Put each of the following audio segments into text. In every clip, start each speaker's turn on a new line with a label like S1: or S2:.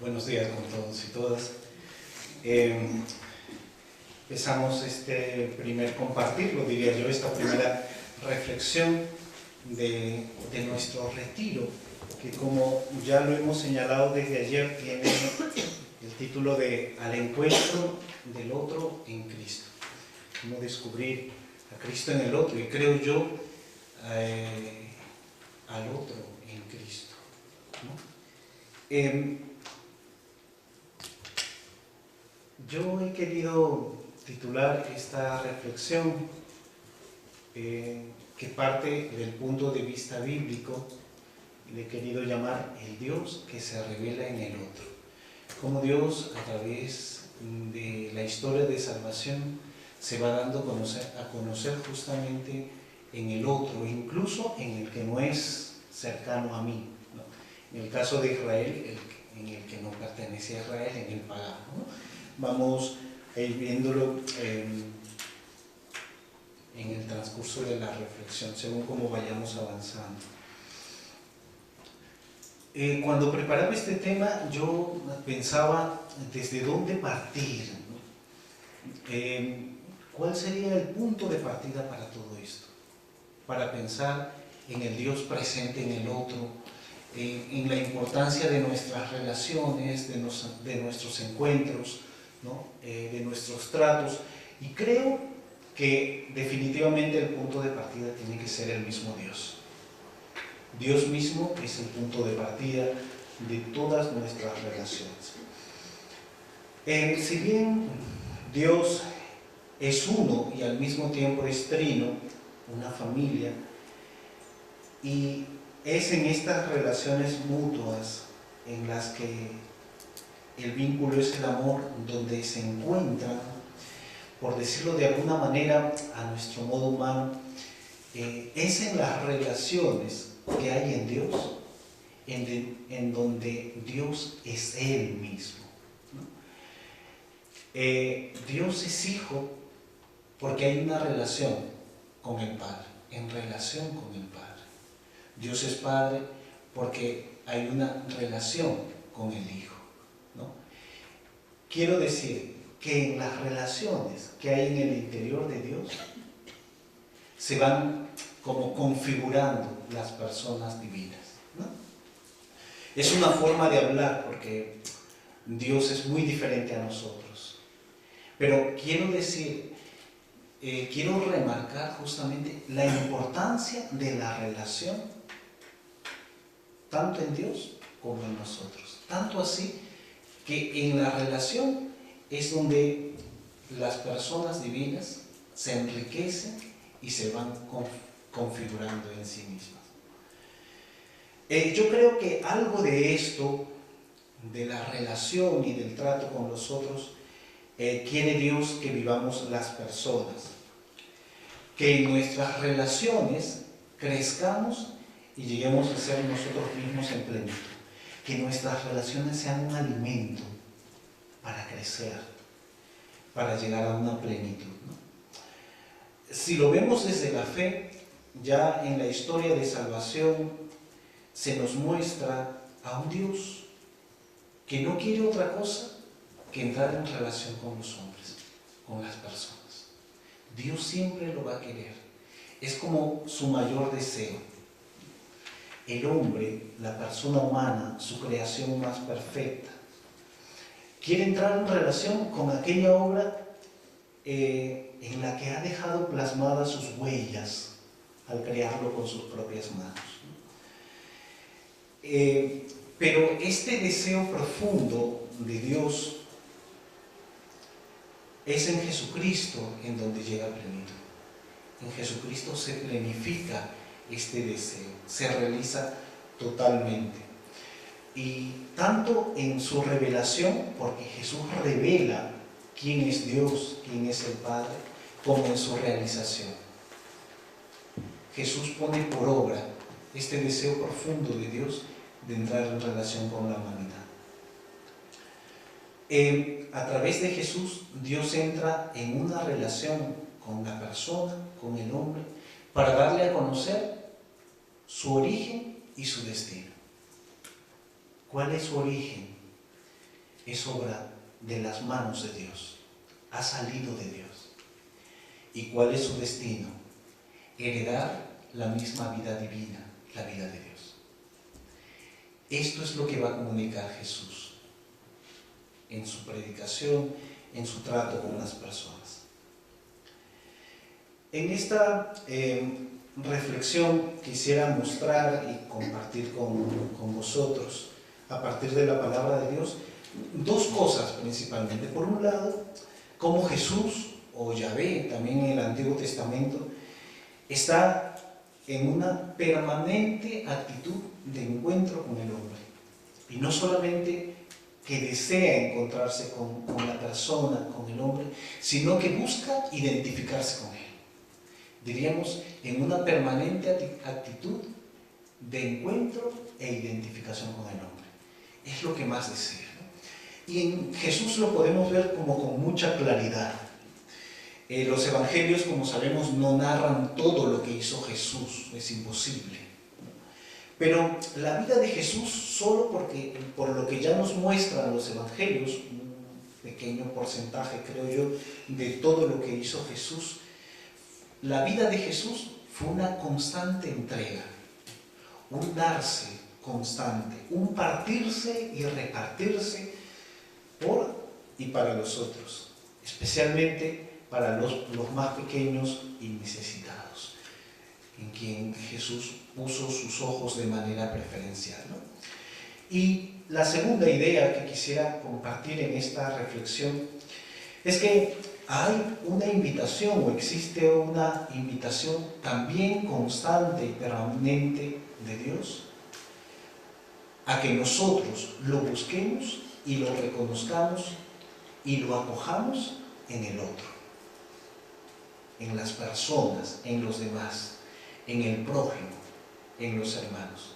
S1: Buenos días con todos y todas. Empezamos este primer compartir, lo diría yo, esta primera reflexión de nuestro retiro, que como ya lo hemos señalado desde ayer, tiene el título de Al encuentro del otro en Cristo. Cómo descubrir a Cristo en el otro, y creo yo, al otro en Cristo, ¿no? Yo he querido titular esta reflexión que parte del punto de vista bíblico, le he querido llamar el Dios que se revela en el otro. Cómo Dios, a través de la historia de salvación, se va dando a conocer justamente en el otro, incluso en el que no es cercano a mí, ¿no? En el caso de Israel, en el que no pertenece a Israel, en el pagano, ¿no? Vamos a ir viéndolo en el transcurso de la reflexión, según cómo vayamos avanzando. Cuando preparaba este tema, yo pensaba desde dónde partir, ¿no? ¿Cuál sería el punto de partida para todo esto? Para pensar en el Dios presente en el otro, en la importancia de nuestras relaciones, de nuestros encuentros, ¿no? De nuestros tratos, y creo que definitivamente el punto de partida tiene que ser el mismo Dios. Dios mismo es el punto de partida de todas nuestras relaciones. Si bien Dios es uno y al mismo tiempo es trino, una familia, y es en estas relaciones mutuas en las que el vínculo es el amor, donde se encuentran, por decirlo de alguna manera, a nuestro modo humano, es en las relaciones que hay en Dios, en donde Dios es Él mismo, ¿no? Dios es Hijo porque hay una relación con el Padre, en relación con el Padre. Dios es Padre porque hay una relación con el Hijo, ¿no? Quiero decir que en las relaciones que hay en el interior de Dios se van como configurando las personas divinas, ¿no? Es una forma de hablar porque Dios es muy diferente a nosotros, pero quiero decir, quiero remarcar justamente la importancia de la relación tanto en Dios como en nosotros, tanto así que en la relación es donde las personas divinas se enriquecen y se van configurando en sí mismas. Yo creo que algo de esto, de la relación y del trato con los otros, quiere Dios que vivamos las personas, que en nuestras relaciones crezcamos y lleguemos a ser nosotros mismos en plenitud, que nuestras relaciones sean un alimento para crecer, para llegar a una plenitud, ¿no? Si lo vemos desde la fe, ya en la historia de salvación se nos muestra a un Dios que no quiere otra cosa que entrar en relación con los hombres, con las personas. Dios siempre lo va a querer, es como su mayor deseo. El hombre, la persona humana, su creación más perfecta, quiere entrar en relación con aquella obra en la que ha dejado plasmadas sus huellas al crearlo con sus propias manos. Pero este deseo profundo de Dios es en Jesucristo en donde llega a plenitud. En Jesucristo se plenifica este deseo, se realiza totalmente. Y tanto en su revelación, porque Jesús revela quién es Dios, quién es el Padre, como en su realización. Jesús pone por obra este deseo profundo de Dios de entrar en relación con la humanidad. A través de Jesús, Dios entra en una relación con la persona, con el hombre, para darle a conocer su origen y su destino. ¿Cuál es su origen? es obra de las manos de Dios, ha salido de Dios. ¿Y cuál es su destino? Heredar la misma vida divina, la vida de Dios. Esto es lo que va a comunicar Jesús en su predicación, en su trato con las personas. En esta reflexión quisiera mostrar y compartir con vosotros, a partir de la palabra de Dios, dos cosas principalmente. Por un lado, cómo Jesús, o Yahvé también en el Antiguo Testamento, está en una permanente actitud de encuentro con el hombre. Y no solamente que desea encontrarse con la persona, con el hombre, sino que busca identificarse con él. Diríamos, en una permanente actitud de encuentro e identificación con el hombre. Es lo que más desea, ¿no? Y en Jesús lo podemos ver como con mucha claridad. Los evangelios, como sabemos, no narran todo lo que hizo Jesús, es imposible. Pero la vida de Jesús, solo por lo que ya nos muestran los evangelios, un pequeño porcentaje, creo yo, de todo lo que hizo Jesús, la vida de Jesús fue una constante entrega, un darse constante, un partirse y repartirse por y para los otros, especialmente para los más pequeños y necesitados, en quien Jesús puso sus ojos de manera preferencial, ¿no? Y la segunda idea que quisiera compartir en esta reflexión es que hay una invitación, o existe una invitación también constante y permanente de Dios a que nosotros lo busquemos y lo reconozcamos y lo acojamos en el otro, en las personas, en los demás, en el prójimo, en los hermanos.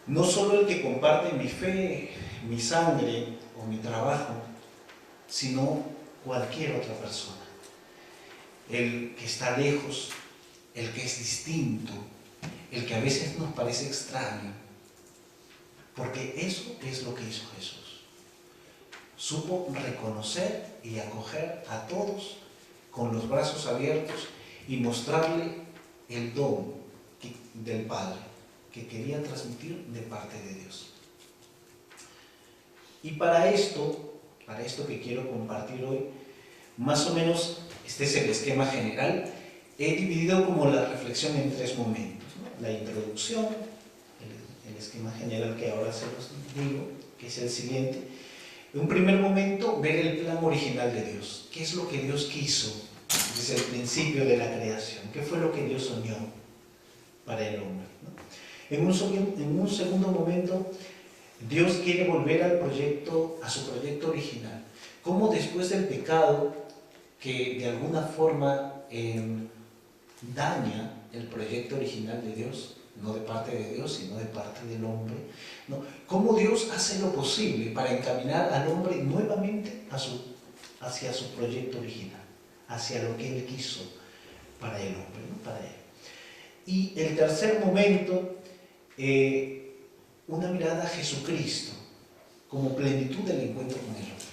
S1: No solo el que comparte mi fe, mi sangre o mi trabajo, sino cualquier otra persona. El que está lejos, el que es distinto, el que a veces nos parece extraño, porque eso es lo que hizo Jesús. Supo reconocer y acoger a todos con los brazos abiertos y mostrarle el don del Padre que quería transmitir de parte de Dios. Y para esto que quiero compartir hoy, más o menos este es el esquema general. He dividido como la reflexión en tres momentos, ¿no? La introducción, el esquema general que ahora se los digo, que es el siguiente. En un primer momento, ver el plan original de Dios. ¿Qué es lo que Dios quiso desde el principio de la creación? ¿Qué fue lo que Dios soñó para el hombre, ¿no? En un segundo momento, Dios quiere volver a su proyecto original. Cómo después del pecado, que de alguna forma daña el proyecto original de Dios, no de parte de Dios, sino de parte del hombre, ¿no? Cómo Dios hace lo posible para encaminar al hombre nuevamente hacia su proyecto original, hacia lo que Él quiso para el hombre, ¿no? Para Él. Y el tercer momento, una mirada a Jesucristo como plenitud del encuentro con el otro.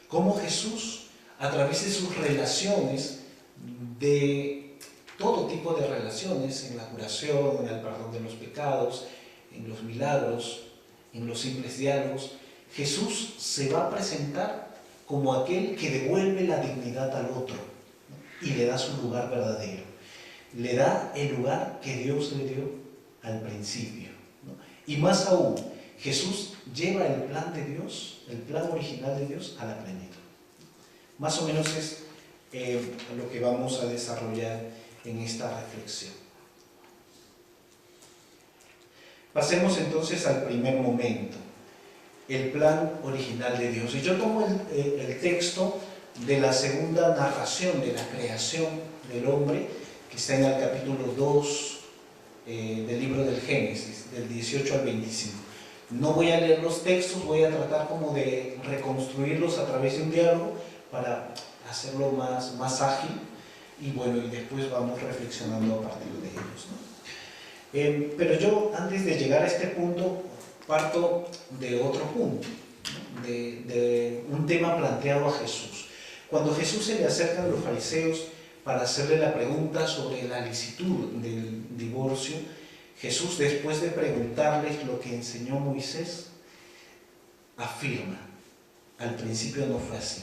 S1: Cómo Jesús, a través de sus relaciones, de todo tipo de relaciones, en la curación, en el perdón de los pecados, en los milagros, en los simples diálogos, Jesús se va a presentar como aquel que devuelve la dignidad al otro, ¿no? Y le da su lugar verdadero. Le da el lugar que Dios le dio al principio, ¿no? Y más aún, Jesús lleva el plan de Dios, el plan original de Dios, a la plenitud. Más o menos es lo que vamos a desarrollar en esta reflexión. Pasemos entonces al primer momento, el plan original de Dios. Y yo tomo el texto de la segunda narración de la creación del hombre, que está en el capítulo 2 del libro del Génesis, del 18 al 25. No voy a leer los textos, voy a tratar como de reconstruirlos a través de un diálogo para hacerlo más ágil, y bueno, y después vamos reflexionando a partir de ellos, ¿no? Pero yo, antes de llegar a este punto, parto de otro punto. de un tema planteado a Jesús. Cuando Jesús se le acercan los fariseos para hacerle la pregunta sobre la licitud del divorcio, Jesús, después de preguntarles lo que enseñó Moisés, afirma: al principio no fue así.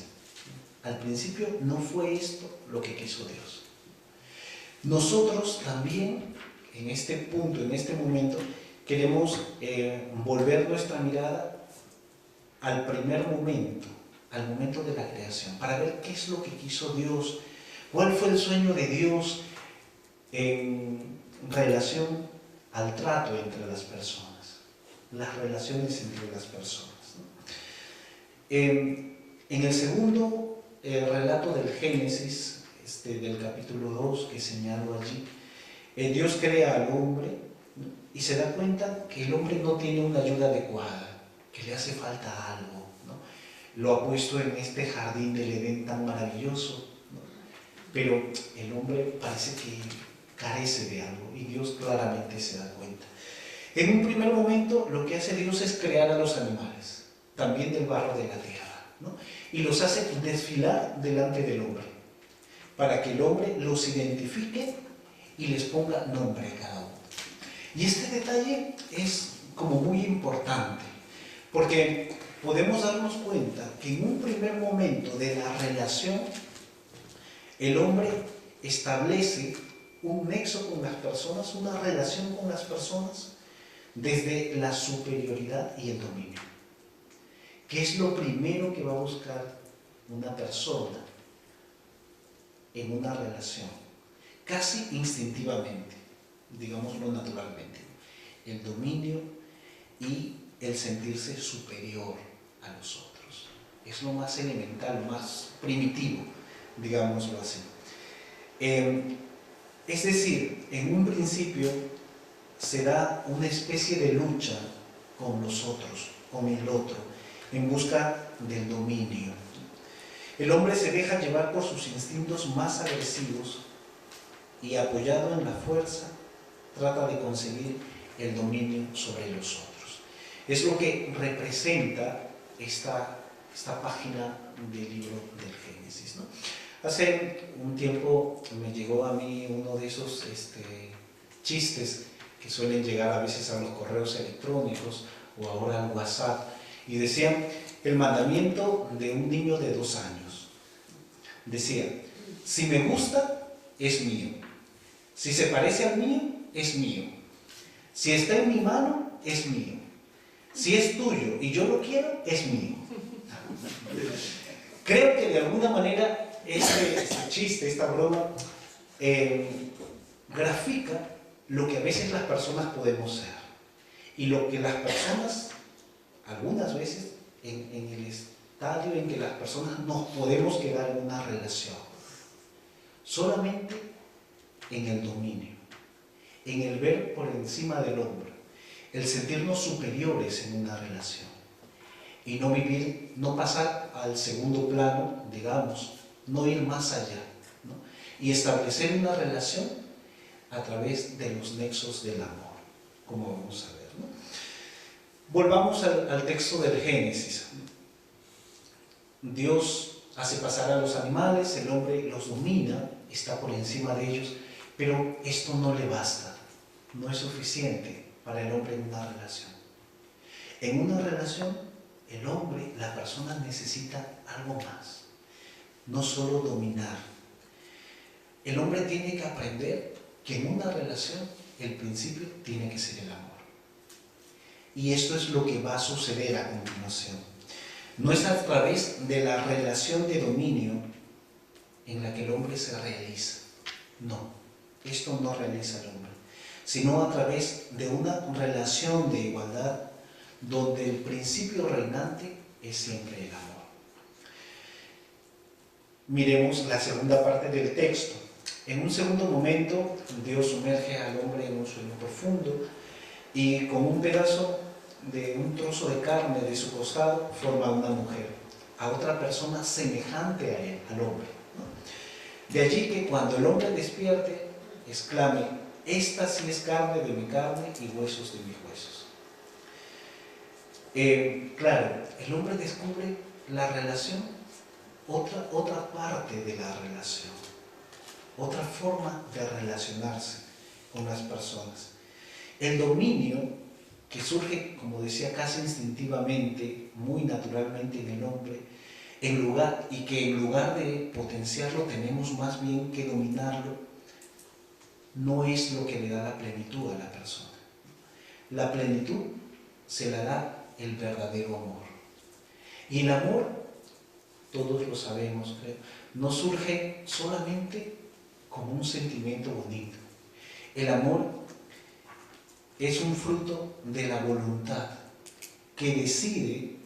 S1: Al principio no fue esto lo que quiso Dios. Nosotros también, en este punto, en este momento, queremos volver nuestra mirada al primer momento, al momento de la creación, para ver qué es lo que quiso Dios, cuál fue el sueño de Dios en relación al trato entre las personas, las relaciones entre las personas, ¿no? En el segundo relato del Génesis, del capítulo 2 que señalo allí, Dios crea al hombre, ¿no? Y se da cuenta que el hombre no tiene una ayuda adecuada, que le hace falta algo, ¿no? Lo ha puesto en este jardín del Edén tan maravilloso, ¿no? Pero el hombre parece que carece de algo y Dios claramente se da cuenta. En un primer momento lo que hace Dios es crear a los animales, también del barro de la tierra, ¿no? Y los hace desfilar delante del hombre, para que el hombre los identifique y les ponga nombre a cada uno. Y este detalle es como muy importante, porque podemos darnos cuenta que en un primer momento de la relación, el hombre establece un nexo con las personas, una relación con las personas, desde la superioridad y el dominio. ¿Qué es lo primero que va a buscar una persona en una relación? Casi instintivamente, digámoslo naturalmente, el dominio y el sentirse superior a los otros. Es lo más elemental, lo más primitivo, digámoslo así. Es decir, en un principio se da una especie de lucha con los otros, con el otro, en busca del dominio. El hombre se deja llevar por sus instintos más agresivos y, apoyado en la fuerza, trata de conseguir el dominio sobre los otros. Es lo que representa esta página del libro del Génesis, ¿no? Hace un tiempo me llegó a mí uno de esos chistes que suelen llegar a veces a los correos electrónicos o ahora al WhatsApp, y decían: el mandamiento de un niño de 2 años. Decía: si me gusta, es mío. Si se parece al mío, es mío. Si está en mi mano, es mío. Si es tuyo y yo lo quiero, es mío. Creo que de alguna manera este chiste, esta broma, grafica lo que a veces las personas podemos ser y lo que las personas, algunas veces, en el estadio en que las personas nos podemos quedar en una relación, solamente en el dominio, en el ver por encima del hombro, el sentirnos superiores en una relación y no vivir, no pasar al segundo plano, digamos, no ir más allá, ¿no? Y establecer una relación a través de los nexos del amor, como vamos a ver, ¿no? Volvamos al texto del Génesis. Dios hace pasar a los animales, el hombre los domina, está por encima de ellos, pero esto no le basta, no es suficiente para el hombre en una relación. En una relación, el hombre, la persona, necesita algo más, no solo dominar. El hombre tiene que aprender que en una relación el principio tiene que ser el amor. Y esto es lo que va a suceder a continuación. No es a través de la relación de dominio en la que el hombre se realiza. No, esto no realiza al hombre, sino a través de una relación de igualdad donde el principio reinante es siempre el amor. Miremos la segunda parte del texto. En un segundo momento, Dios sumerge al hombre en un sueño profundo y con un pedazo de un trozo de carne de su costado forma una mujer, a otra persona semejante a él, al hombre, ¿no? De allí que cuando el hombre despierte, exclame: esta sí es carne de mi carne y huesos de mis huesos. Claro, el hombre descubre la relación, otra parte de la relación, otra forma de relacionarse con las personas. El dominio, que surge, como decía, casi instintivamente, muy naturalmente en el hombre, y que en lugar de potenciarlo tenemos más bien que dominarlo, no es lo que le da la plenitud a la persona. La plenitud se la da el verdadero amor. Y el amor, todos lo sabemos, creo, no surge solamente como un sentimiento bonito. El amor es un fruto de la voluntad que decide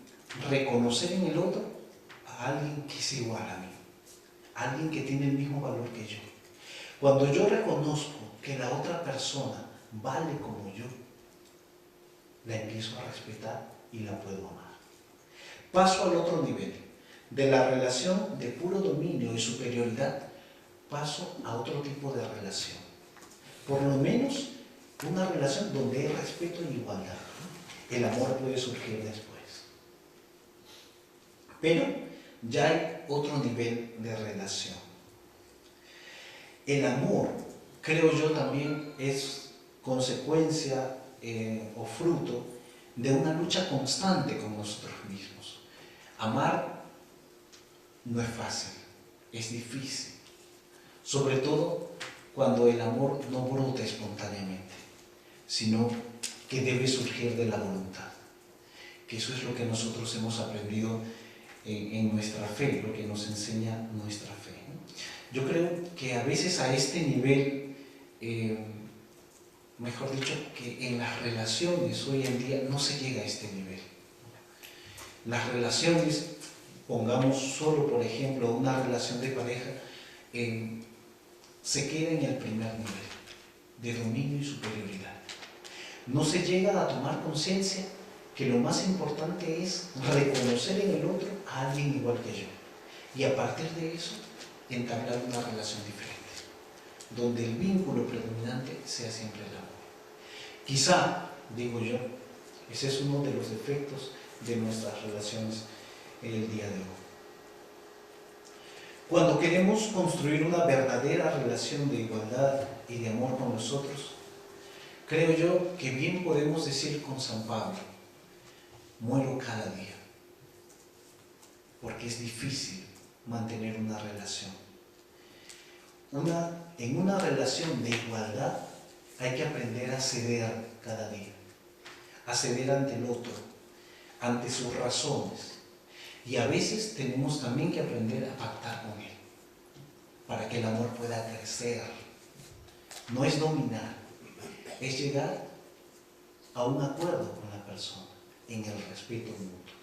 S1: reconocer en el otro a alguien que es igual a mí, a alguien que tiene el mismo valor que yo. Cuando yo reconozco que la otra persona vale como yo, la empiezo a respetar y la puedo amar. Paso al otro nivel. De la relación de puro dominio y superioridad, paso a otro tipo de relación. Por lo menos una relación donde hay respeto y igualdad. El amor puede surgir después. Pero ya hay otro nivel de relación. El amor, creo yo, también es consecuencia o fruto de una lucha constante con nosotros mismos. Amar no es fácil, es difícil, sobre todo cuando el amor no brota espontáneamente, sino que debe surgir de la voluntad, que eso es lo que nosotros hemos aprendido en nuestra fe, lo que nos enseña nuestra fe, ¿no? Yo creo que a veces a este nivel, mejor dicho, que en las relaciones hoy en día no se llega a este nivel. Las relaciones, pongamos solo por ejemplo una relación de pareja, se queda en el primer nivel de dominio y superioridad. No se llega a tomar conciencia que lo más importante es reconocer en el otro a alguien igual que yo y a partir de eso entablar una relación diferente, donde el vínculo predominante sea siempre el amor. Quizá, digo yo, ese es uno de los defectos de nuestras relaciones en el día de hoy. Cuando queremos construir una verdadera relación de igualdad y de amor con los otros, creo yo que bien podemos decir con San Pablo: muero cada día, porque es difícil mantener una relación. En una relación de igualdad hay que aprender a ceder cada día, a ceder ante el otro, ante sus razones. Y a veces tenemos también que aprender a pactar con él, para que el amor pueda crecer. No es dominar, es llegar a un acuerdo con la persona, en el respeto mutuo,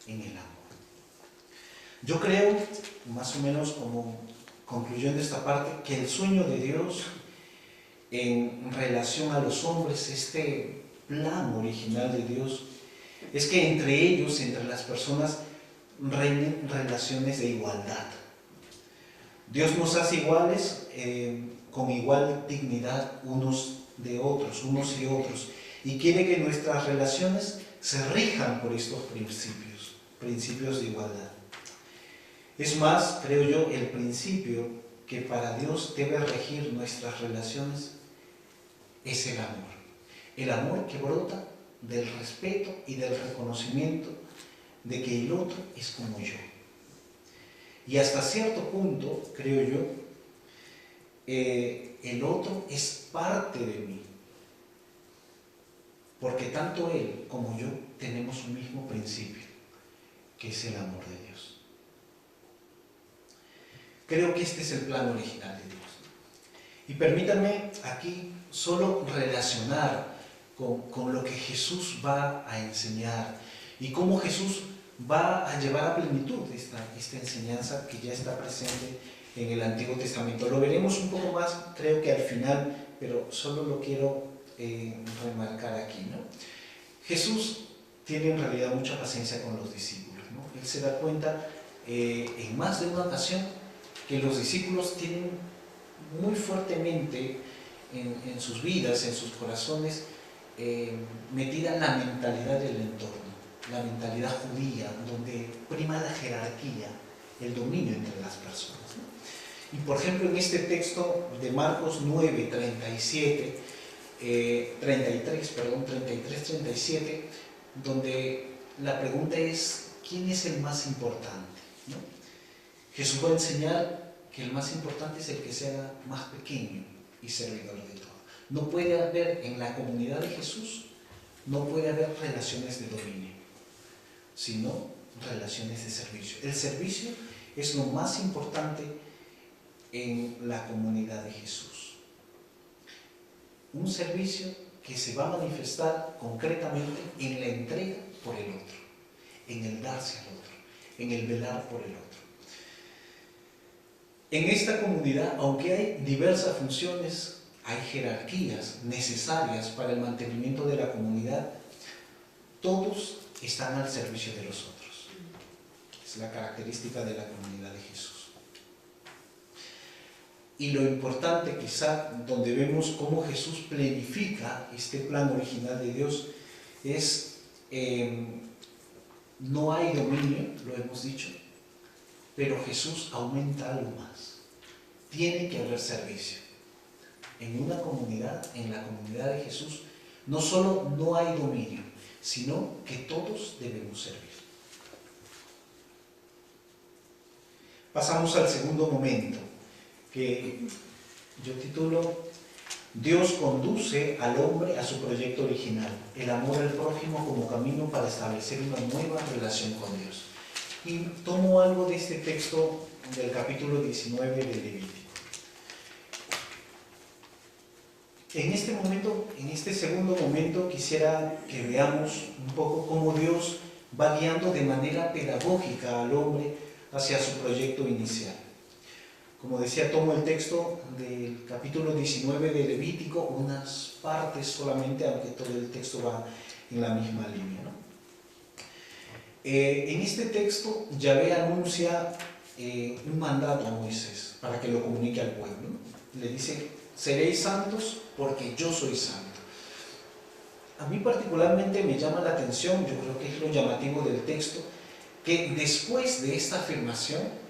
S1: en el amor. Yo creo, más o menos como concluyendo esta parte, que el sueño de Dios en relación a los hombres, este plan original de Dios, es que entre ellos, entre las personas, reinen relaciones de igualdad. Dios nos hace iguales, con igual dignidad unos de otros, unos y otros, y quiere que nuestras relaciones se rijan por estos principios de igualdad. Es más, creo yo, el principio que para Dios debe regir nuestras relaciones es el amor que brota del respeto y del reconocimiento de que el otro es como yo. Y hasta cierto punto, creo yo, el otro es parte de mí, porque tanto él como yo tenemos un mismo principio, que es el amor de Dios. Creo que este es el plan original de Dios. Y permítanme aquí solo relacionar con lo que Jesús va a enseñar y cómo Jesús va a llevar a plenitud esta enseñanza que ya está presente en el Antiguo Testamento. Lo veremos un poco más, creo que al final, pero solo lo quiero remarcar aquí, ¿no? Jesús tiene en realidad mucha paciencia con los discípulos, ¿no? Él se da cuenta en más de una ocasión que los discípulos tienen muy fuertemente en sus vidas, en sus corazones, metida en la mentalidad del entorno, la mentalidad judía, donde prima la jerarquía, el dominio entre las personas, ¿no? Y por ejemplo, en este texto de Marcos 9, 33-37, donde la pregunta es, ¿quién es el más importante? ¿No? Jesús va a enseñar que el más importante es el que sea más pequeño y servidor de todo. No puede haber en la comunidad de Jesús, no puede haber relaciones de dominio, sino relaciones de servicio. El servicio es lo más importante en la comunidad de Jesús. Un servicio que se va a manifestar concretamente en la entrega por el otro, en el darse al otro, en el velar por el otro. En esta comunidad, aunque hay diversas funciones, hay jerarquías necesarias para el mantenimiento de la comunidad, todos están al servicio de los otros. Es la característica de la comunidad de Jesús. Y lo importante, quizá, donde vemos cómo Jesús planifica este plan original de Dios, es no hay dominio, lo hemos dicho, pero Jesús aumenta algo más. Tiene que haber servicio. En una comunidad, en la comunidad de Jesús, no solo no hay dominio, sino que todos debemos servir. Pasamos al segundo momento, que yo titulo Dios conduce al hombre a su proyecto original, el amor al prójimo como camino para establecer una nueva relación con Dios. Y tomo algo de este texto del capítulo 19 de Levítico. En este momento, en este segundo momento, quisiera que veamos un poco cómo Dios va guiando de manera pedagógica al hombre hacia su proyecto inicial. Como decía, tomo el texto del capítulo 19 de Levítico, unas partes solamente, aunque todo el texto va en la misma línea, ¿no? En este texto, Yahvé anuncia un mandato a Moisés para que lo comunique al pueblo, ¿no? Le dice, seréis santos porque yo soy santo. A mí particularmente me llama la atención, yo creo que es lo llamativo del texto, que después de esta afirmación,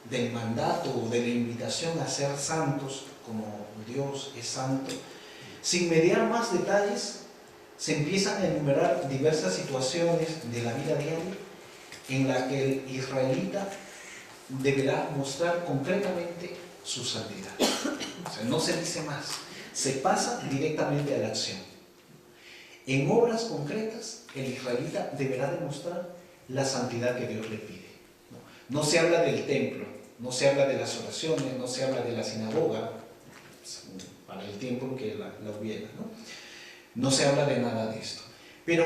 S1: del mandato o de la invitación a ser santos, como Dios es santo, sin mediar más detalles, se empiezan a enumerar diversas situaciones de la vida diaria en la que el israelita deberá mostrar concretamente su santidad. O sea, no se dice más, se pasa directamente a la acción. En obras concretas, el israelita deberá demostrar la santidad que Dios le pide. No se habla del templo, no se habla de las oraciones, no se habla de la sinagoga, para el tiempo en que la hubiera, ¿no? No se habla de nada de esto. Pero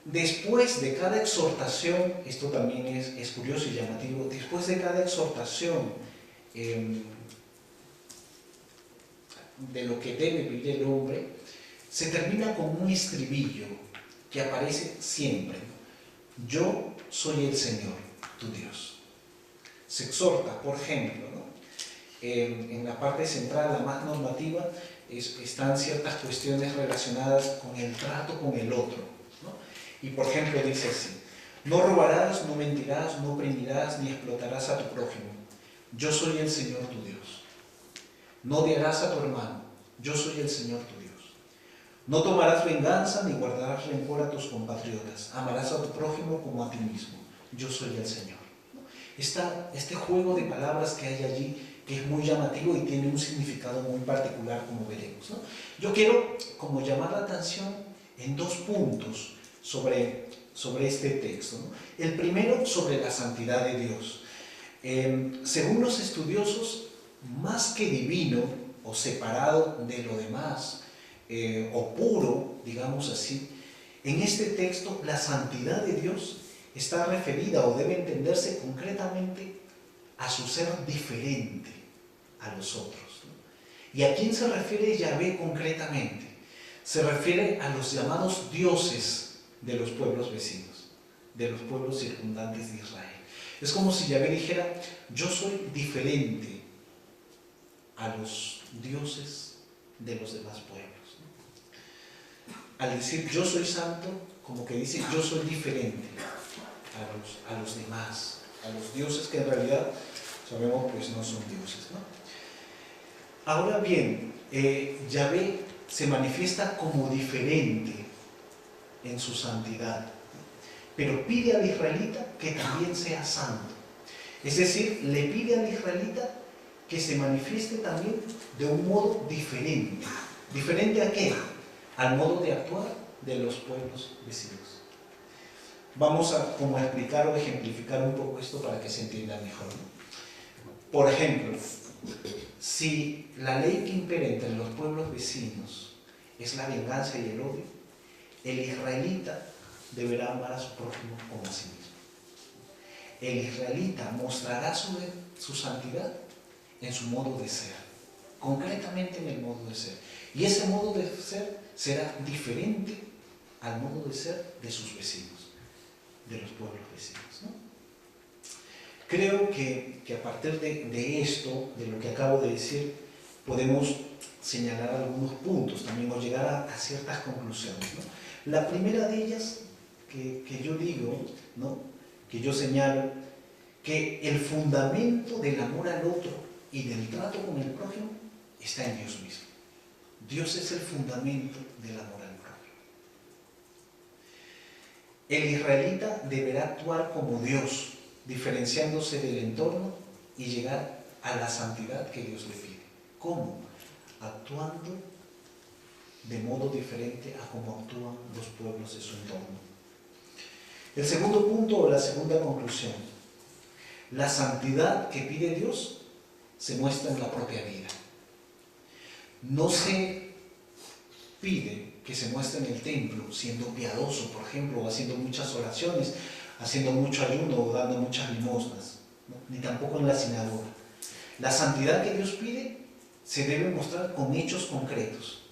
S1: después de cada exhortación, esto también es curioso y llamativo, después de cada exhortación de lo que debe vivir el hombre, se termina con un estribillo que aparece siempre. Yo soy el Señor, tu Dios. Se exhorta, por ejemplo, ¿no? En la parte central, la más normativa, están ciertas cuestiones relacionadas con el trato con el otro, ¿no? Y por ejemplo dice así, no robarás, no mentirás, no oprimirás, ni explotarás a tu prójimo. Yo soy el Señor tu Dios. No odiarás a tu hermano. Yo soy el Señor tu Dios. No tomarás venganza, ni guardarás rencor a tus compatriotas. Amarás a tu prójimo como a ti mismo. Yo soy el Señor. Este juego de palabras que hay allí, que es muy llamativo y tiene un significado muy particular, como veremos, ¿no? Yo quiero como llamar la atención en dos puntos sobre este texto, ¿no? El primero, sobre la santidad de Dios. Según los estudiosos, más que divino o separado de lo demás, o puro, digamos así, en este texto la santidad de Dios está referida o debe entenderse concretamente a su ser diferente a los otros, ¿no? ¿Y a quién se refiere Yahvé concretamente? Se refiere a los llamados dioses de los pueblos vecinos, de los pueblos circundantes de Israel. Es como si Yahvé dijera, yo soy diferente a los dioses de los demás pueblos, ¿no? al decir yo soy santo, como que dice yo soy diferente a los demás, a los dioses que en realidad sabemos pues no son dioses, ¿no? Ahora bien, Yahvé se manifiesta como diferente en su santidad, pero pide al israelita que también sea santo. Es decir, le pide al israelita que se manifieste también de un modo diferente. ¿Diferente a qué? Al modo de actuar de los pueblos vecinos. Vamos a como explicar o ejemplificar un poco esto para que se entienda mejor, ¿no? Por ejemplo, si la ley que impera entre los pueblos vecinos es la venganza y el odio, el israelita deberá amar a su prójimo como a sí mismo. El israelita mostrará su santidad en su modo de ser, concretamente en el modo de ser. Y ese modo de ser será diferente al modo de ser de sus vecinos, de los pueblos vecinos, ¿no? Creo que a partir de esto, de lo que acabo de decir, podemos señalar algunos puntos también o llegar a ciertas conclusiones, ¿no? La primera de ellas que yo digo, ¿no?, que yo señalo, que el fundamento del amor al otro y del trato con el prójimo está en Dios mismo. Dios es el fundamento del amor al prójimo. El israelita deberá actuar como Dios, diferenciándose del entorno y llegar a la santidad que Dios le pide. ¿Cómo? Actuando de modo diferente a cómo actúan los pueblos de su entorno. El segundo punto o la segunda conclusión: la santidad que pide Dios se muestra en la propia vida. No se pide que se muestre en el templo siendo piadoso, por ejemplo, o haciendo muchas oraciones, haciendo mucho ayuno o dando muchas limosnas, ¿no?, ni tampoco en la sinagoga. La santidad que Dios pide se debe mostrar con hechos concretos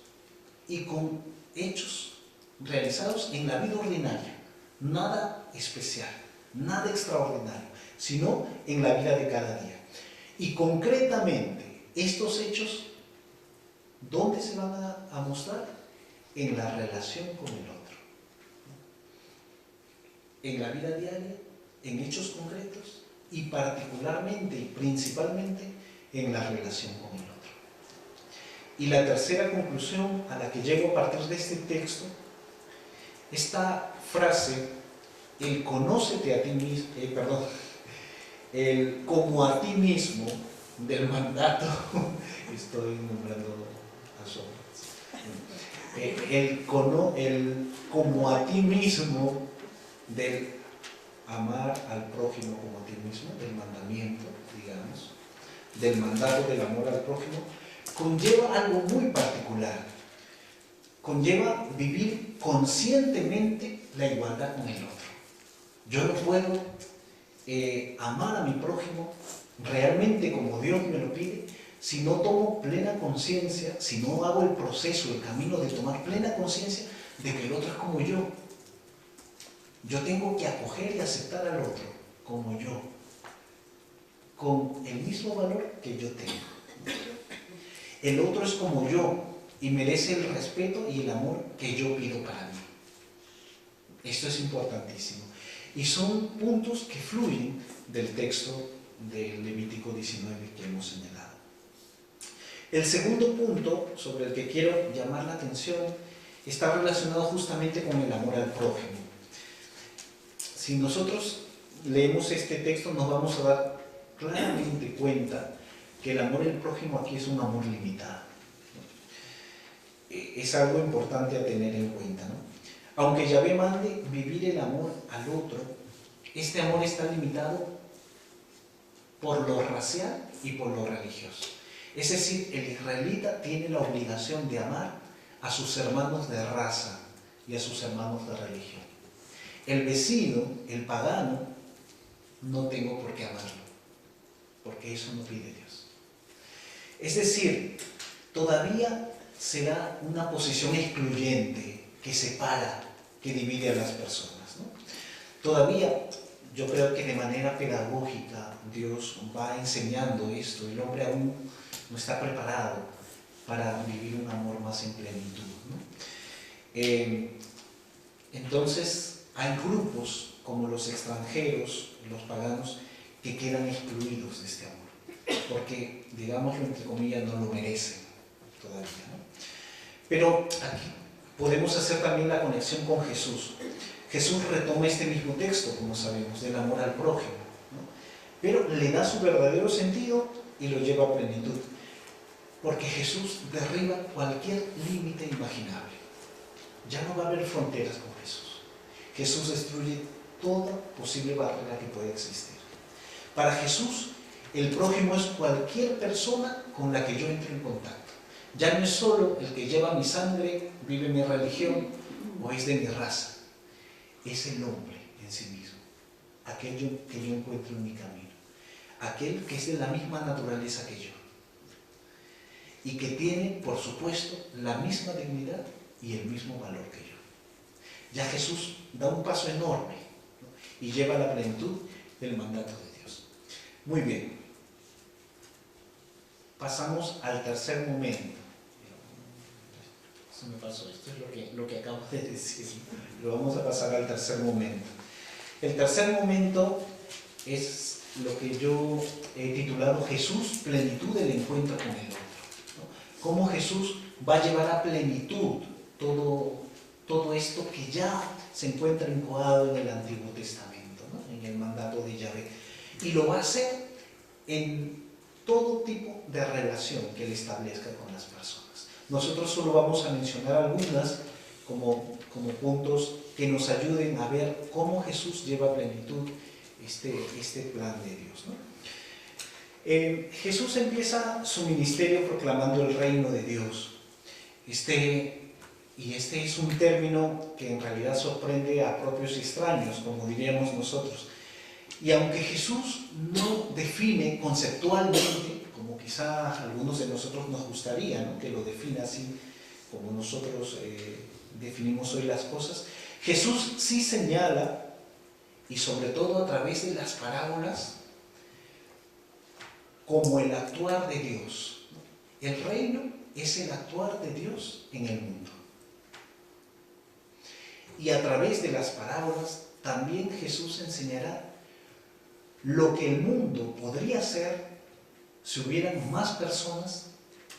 S1: y con hechos realizados en la vida ordinaria. Nada especial, nada extraordinario, sino en la vida de cada día. Y concretamente, estos hechos, ¿dónde se van a mostrar? En la relación con el otro. En la vida diaria, en hechos concretos y particularmente y principalmente en la relación con el otro. Y la tercera conclusión a la que llego a partir de este texto, esta frase, el conócete a ti mismo, el como a ti mismo del mandato, estoy nombrando a Sócrates, el como a ti mismo del amar al prójimo como a ti mismo, del mandamiento, digamos, del mandato del amor al prójimo, conlleva algo muy particular. Conlleva vivir conscientemente la igualdad con el otro. Yo no puedo amar a mi prójimo realmente como Dios me lo pide si no tomo plena conciencia, si no hago el proceso, el camino de tomar plena conciencia de que el otro es como yo. Yo tengo que acoger y aceptar al otro como yo, con el mismo valor que yo tengo. El otro es como yo y merece el respeto y el amor que yo pido para mí. Esto es importantísimo. Y son puntos que fluyen del texto de Levítico 19 que hemos señalado. El segundo punto sobre el que quiero llamar la atención está relacionado justamente con el amor al prójimo. Si nosotros leemos este texto, nos vamos a dar claramente cuenta que el amor al prójimo aquí es un amor limitado. Es algo importante a tener en cuenta, ¿no? Aunque Yahvé mande vivir el amor al otro, este amor está limitado por lo racial y por lo religioso. Es decir, el israelita tiene la obligación de amar a sus hermanos de raza y a sus hermanos de religión. El vecino, el pagano, no tengo por qué amarlo, porque eso no pide Dios. Es decir, todavía será una posición excluyente que separa, que divide a las personas, ¿no? Todavía yo creo que de manera pedagógica Dios va enseñando esto. El hombre aún no está preparado para vivir un amor más en plenitud, ¿no? Entonces hay grupos como los extranjeros, los paganos, que quedan excluidos de este amor, porque, digámoslo entre comillas, no lo merecen todavía, ¿no? Pero aquí podemos hacer también la conexión con Jesús. Jesús retoma este mismo texto, como sabemos, del amor al prójimo, ¿no? Pero le da su verdadero sentido y lo lleva a plenitud, porque Jesús derriba cualquier límite imaginable. Ya no va a haber fronteras con Jesús. Jesús destruye toda posible barrera que pueda existir. Para Jesús, el prójimo es cualquier persona con la que yo entre en contacto. Ya no es solo el que lleva mi sangre, vive mi religión o es de mi raza. Es el hombre en sí mismo, aquello que yo encuentro en mi camino, aquel que es de la misma naturaleza que yo y que tiene, por supuesto, la misma dignidad y el mismo valor que yo. Ya Jesús da un paso enorme, ¿no? Y lleva a la plenitud del mandato de Dios. Muy bien, pasamos al tercer momento. Se me pasó, esto es lo que acabo de decir. Lo vamos a pasar al tercer momento. El tercer momento es lo que yo he titulado Jesús, plenitud del encuentro con el otro, ¿no? Cómo Jesús va a llevar a plenitud todo esto que ya se encuentra incoado en el Antiguo Testamento, ¿no? En el mandato de Yahvé. Y lo va a hacer en todo tipo de relación que Él establezca con las personas. Nosotros solo vamos a mencionar algunas como puntos que nos ayuden a ver cómo Jesús lleva a plenitud este plan de Dios, ¿no? Jesús empieza su ministerio proclamando el reino de Dios. Este es un término que en realidad sorprende a propios y extraños, como diríamos nosotros. Y aunque Jesús no define conceptualmente, como quizá a algunos de nosotros nos gustaría, ¿no?, que lo defina así, como nosotros definimos hoy las cosas, Jesús sí señala, y sobre todo a través de las parábolas, como el actuar de Dios. El reino es el actuar de Dios en el mundo. Y a través de las parábolas también Jesús enseñará lo que el mundo podría ser si hubieran más personas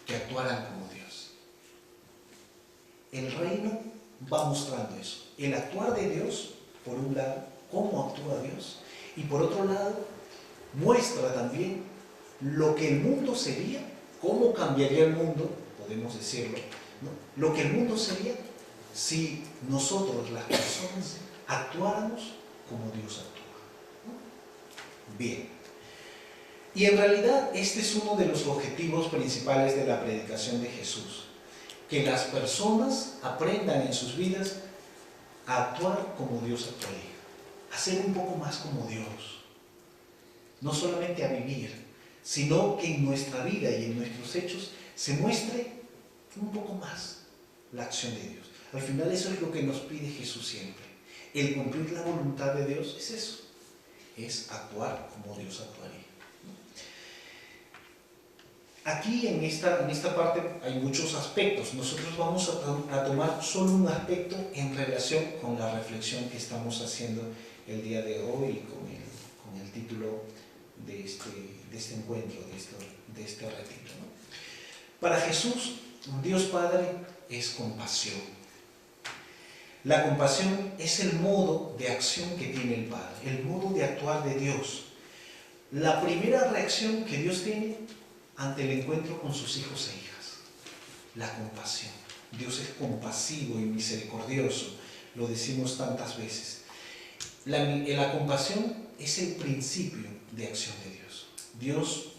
S1: que actuaran como Dios. El reino va mostrando eso. El actuar de Dios, por un lado, cómo actúa Dios, y por otro lado, muestra también lo que el mundo sería, cómo cambiaría el mundo, podemos decirlo, ¿no?, lo que el mundo sería si nosotros, las personas, actuáramos como Dios actúa, ¿no? Bien. Y en realidad este es uno de los objetivos principales de la predicación de Jesús, que las personas aprendan en sus vidas a actuar como Dios actuaría, a ser un poco más como Dios, no solamente a vivir, sino que en nuestra vida y en nuestros hechos se muestre un poco más la acción de Dios. Al final eso es lo que nos pide Jesús siempre. El cumplir la voluntad de Dios es eso, es actuar como Dios actuaría. Aquí en esta parte hay muchos aspectos. Nosotros vamos a tomar solo un aspecto en relación con la reflexión que estamos haciendo el día de hoy con el título de este encuentro, de este retiro, ¿no? Para Jesús, Dios Padre es compasión. La compasión es el modo de acción que tiene el Padre, el modo de actuar de Dios. La primera reacción que Dios tiene ante el encuentro con sus hijos e hijas, la compasión. Dios es compasivo y misericordioso, lo decimos tantas veces. La compasión es el principio de acción de Dios. Dios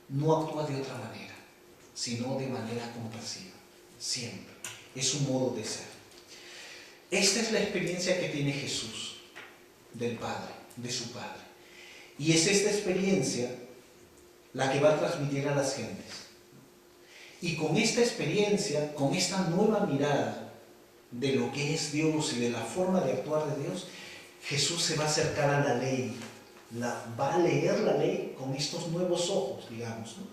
S1: no actúa de otra manera, sino de manera compasiva, siempre. Es su modo de ser. Esta es la experiencia que tiene Jesús del Padre, de su Padre. Y es esta experiencia la que va a transmitir a las gentes. Y con esta experiencia, con esta nueva mirada de lo que es Dios y de la forma de actuar de Dios, Jesús se va a acercar a la ley, va a leer la ley con estos nuevos ojos, digamos, ¿no?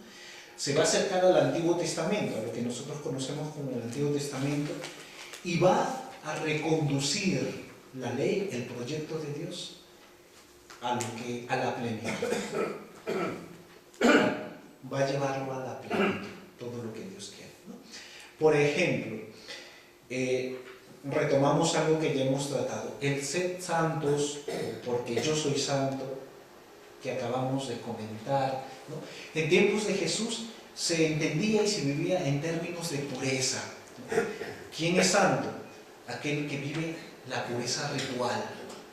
S1: Se va a acercar al Antiguo Testamento, a lo que nosotros conocemos como el Antiguo Testamento, y va a reconducir la ley, el proyecto de Dios, a la plenitud. Va a llevarlo a la plenitud, todo lo que Dios quiere, ¿no? Por ejemplo, retomamos algo que ya hemos tratado, el ser santos, porque yo soy santo, que acabamos de comentar, ¿no? En tiempos de Jesús se entendía y se vivía en términos de pureza, ¿no? ¿Quién es santo? Aquel que vive la pureza ritual,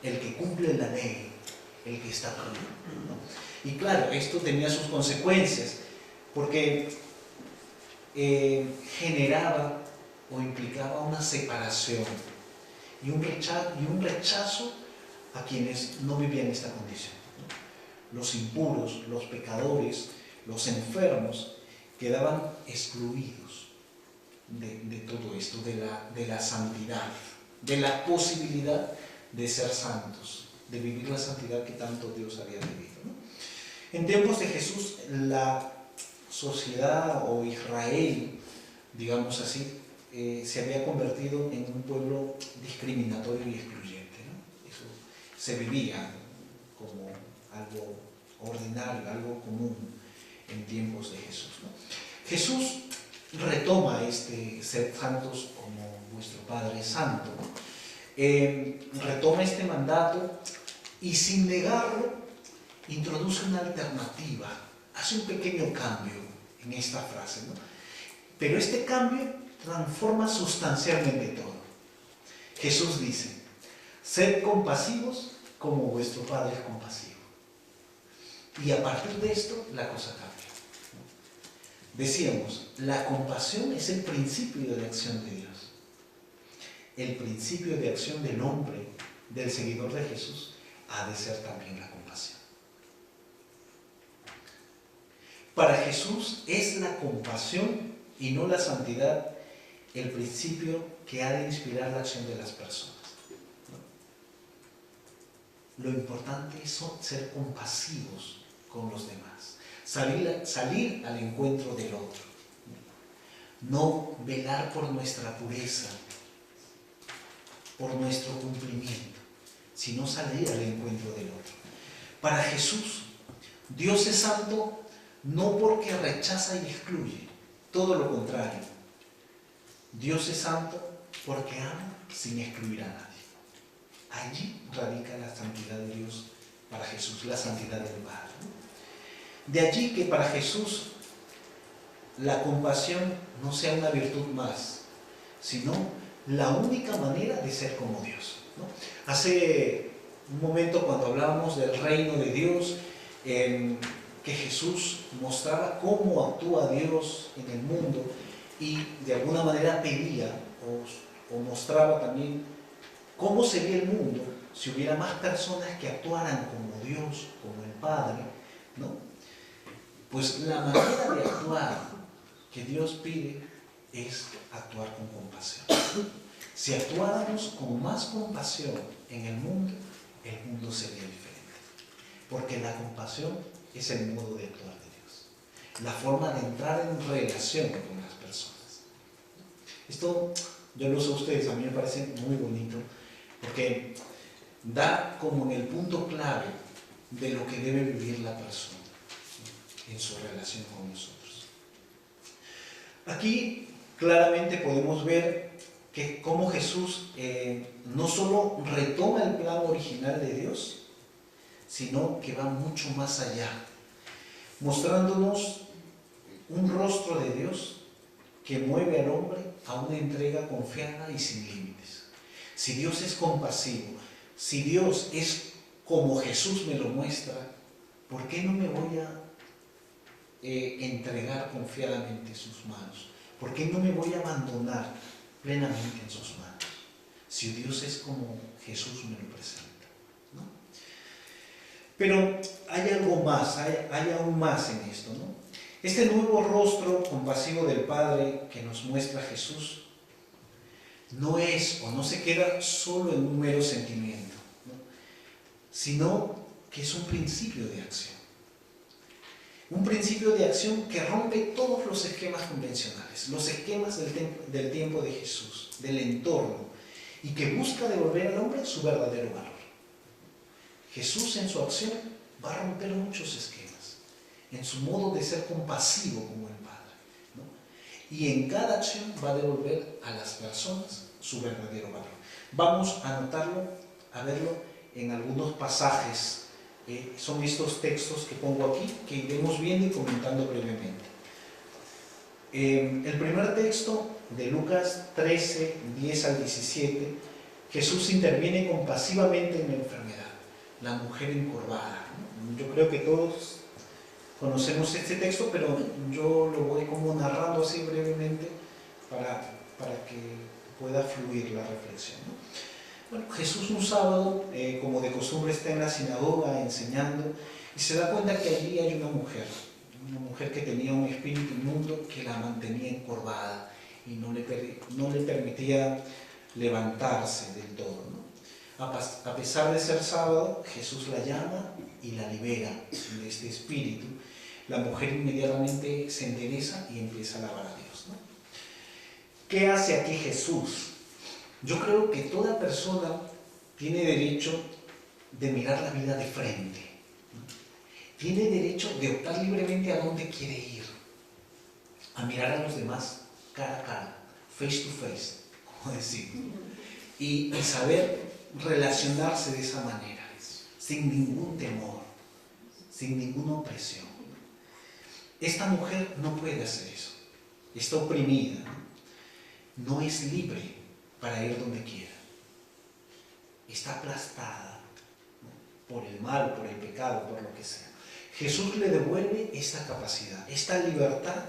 S1: el que cumple la ley, el que está puro, ¿no? Y claro, esto tenía sus consecuencias, porque generaba o implicaba una separación y un rechazo a quienes no vivían esta condición, ¿no? Los impuros, los pecadores, los enfermos quedaban excluidos de todo esto, de la santidad, de la posibilidad de ser santos, de vivir la santidad que tanto Dios había vivido, ¿no? En tiempos de Jesús, la sociedad o Israel, digamos así, se había convertido en un pueblo discriminatorio y excluyente, ¿no? Eso se vivía como algo ordinario, algo común en tiempos de Jesús, ¿no? Jesús retoma este ser santos como vuestro Padre Santo, ¿no? Retoma este mandato y sin negarlo introduce una alternativa, hace un pequeño cambio en esta frase, ¿no? Pero este cambio transforma sustancialmente todo. Jesús dice, sed compasivos como vuestro Padre es compasivo. Y a partir de esto la cosa cambia, ¿no? Decíamos, la compasión es el principio de acción de Dios. El principio de acción del hombre, del seguidor de Jesús, ha de ser también la compasión. Para Jesús es la compasión y no la santidad el principio que ha de inspirar la acción de las personas, ¿no? Lo importante es ser compasivos con los demás, salir al encuentro del otro, no velar por nuestra pureza, por nuestro cumplimiento, sino salir al encuentro del otro. Para Jesús, Dios es santo no porque rechaza y excluye, todo lo contrario. Dios es santo porque ama sin excluir a nadie. Allí radica la santidad de Dios para Jesús, la santidad del Padre. De allí que para Jesús la compasión no sea una virtud más, sino la única manera de ser como Dios, ¿no? Hace un momento cuando hablábamos del reino de Dios, que Jesús mostraba cómo actúa Dios en el mundo y de alguna manera pedía o mostraba también cómo sería el mundo si hubiera más personas que actuaran como Dios, como el Padre, ¿no? Pues la manera de actuar que Dios pide es actuar con compasión. Si actuáramos con más compasión en el mundo sería diferente. Porque la compasión es el modo de actuar de Dios, la forma de entrar en relación con las personas. Esto yo lo sé a ustedes, a mí me parece muy bonito, porque da como en el punto clave de lo que debe vivir la persona en su relación con nosotros. Aquí claramente podemos ver que cómo Jesús no solo retoma el plan original de Dios, sino que va mucho más allá, mostrándonos un rostro de Dios que mueve al hombre a una entrega confiada y sin límites. Si Dios es compasivo, si Dios es como Jesús me lo muestra, ¿por qué no me voy a entregar confiadamente en sus manos? ¿Por qué no me voy a abandonar plenamente en sus manos? Si Dios es como Jesús me lo presenta, ¿no? Pero hay algo más, hay aún más en esto, ¿no? Este nuevo rostro compasivo del Padre que nos muestra Jesús no es o no se queda solo en un mero sentimiento, ¿no? Sino que es un principio de acción. Un principio de acción que rompe todos los esquemas convencionales, los esquemas del tiempo de Jesús, del entorno, y que busca devolver al hombre su verdadero valor. Jesús en su acción va a romper muchos esquemas, en su modo de ser compasivo como el Padre, ¿no? Y en cada acción va a devolver a las personas su verdadero valor. Vamos a anotarlo, a verlo en algunos pasajes. Son estos textos que pongo aquí, que iremos viendo y comentando brevemente. El primer texto de Lucas 13, 10 al 17, Jesús interviene compasivamente en la enfermedad, la mujer encorvada, ¿no? Yo creo que todos conocemos este texto, pero yo lo voy como narrando así brevemente para que pueda fluir la reflexión, ¿no? Bueno, Jesús un sábado, como de costumbre, está en la sinagoga enseñando y se da cuenta que allí hay una mujer que tenía un espíritu inmundo que la mantenía encorvada y no le permitía levantarse del todo, ¿no? A pesar de ser sábado, Jesús la llama y la libera de este espíritu. La mujer inmediatamente se endereza y empieza a alabar a Dios, ¿no? ¿Qué hace aquí Jesús? Yo creo que toda persona tiene derecho de mirar la vida de frente, ¿no? Tiene derecho de optar libremente a dónde quiere ir, a mirar a los demás cara a cara, face to face, como decimos, y saber relacionarse de esa manera, sin ningún temor, sin ninguna opresión. Esta mujer no puede hacer eso, está oprimida, no es libre para ir donde quiera, está aplastada, ¿no? Por el mal, por el pecado, por lo que sea. Jesús le devuelve esta capacidad, esta libertad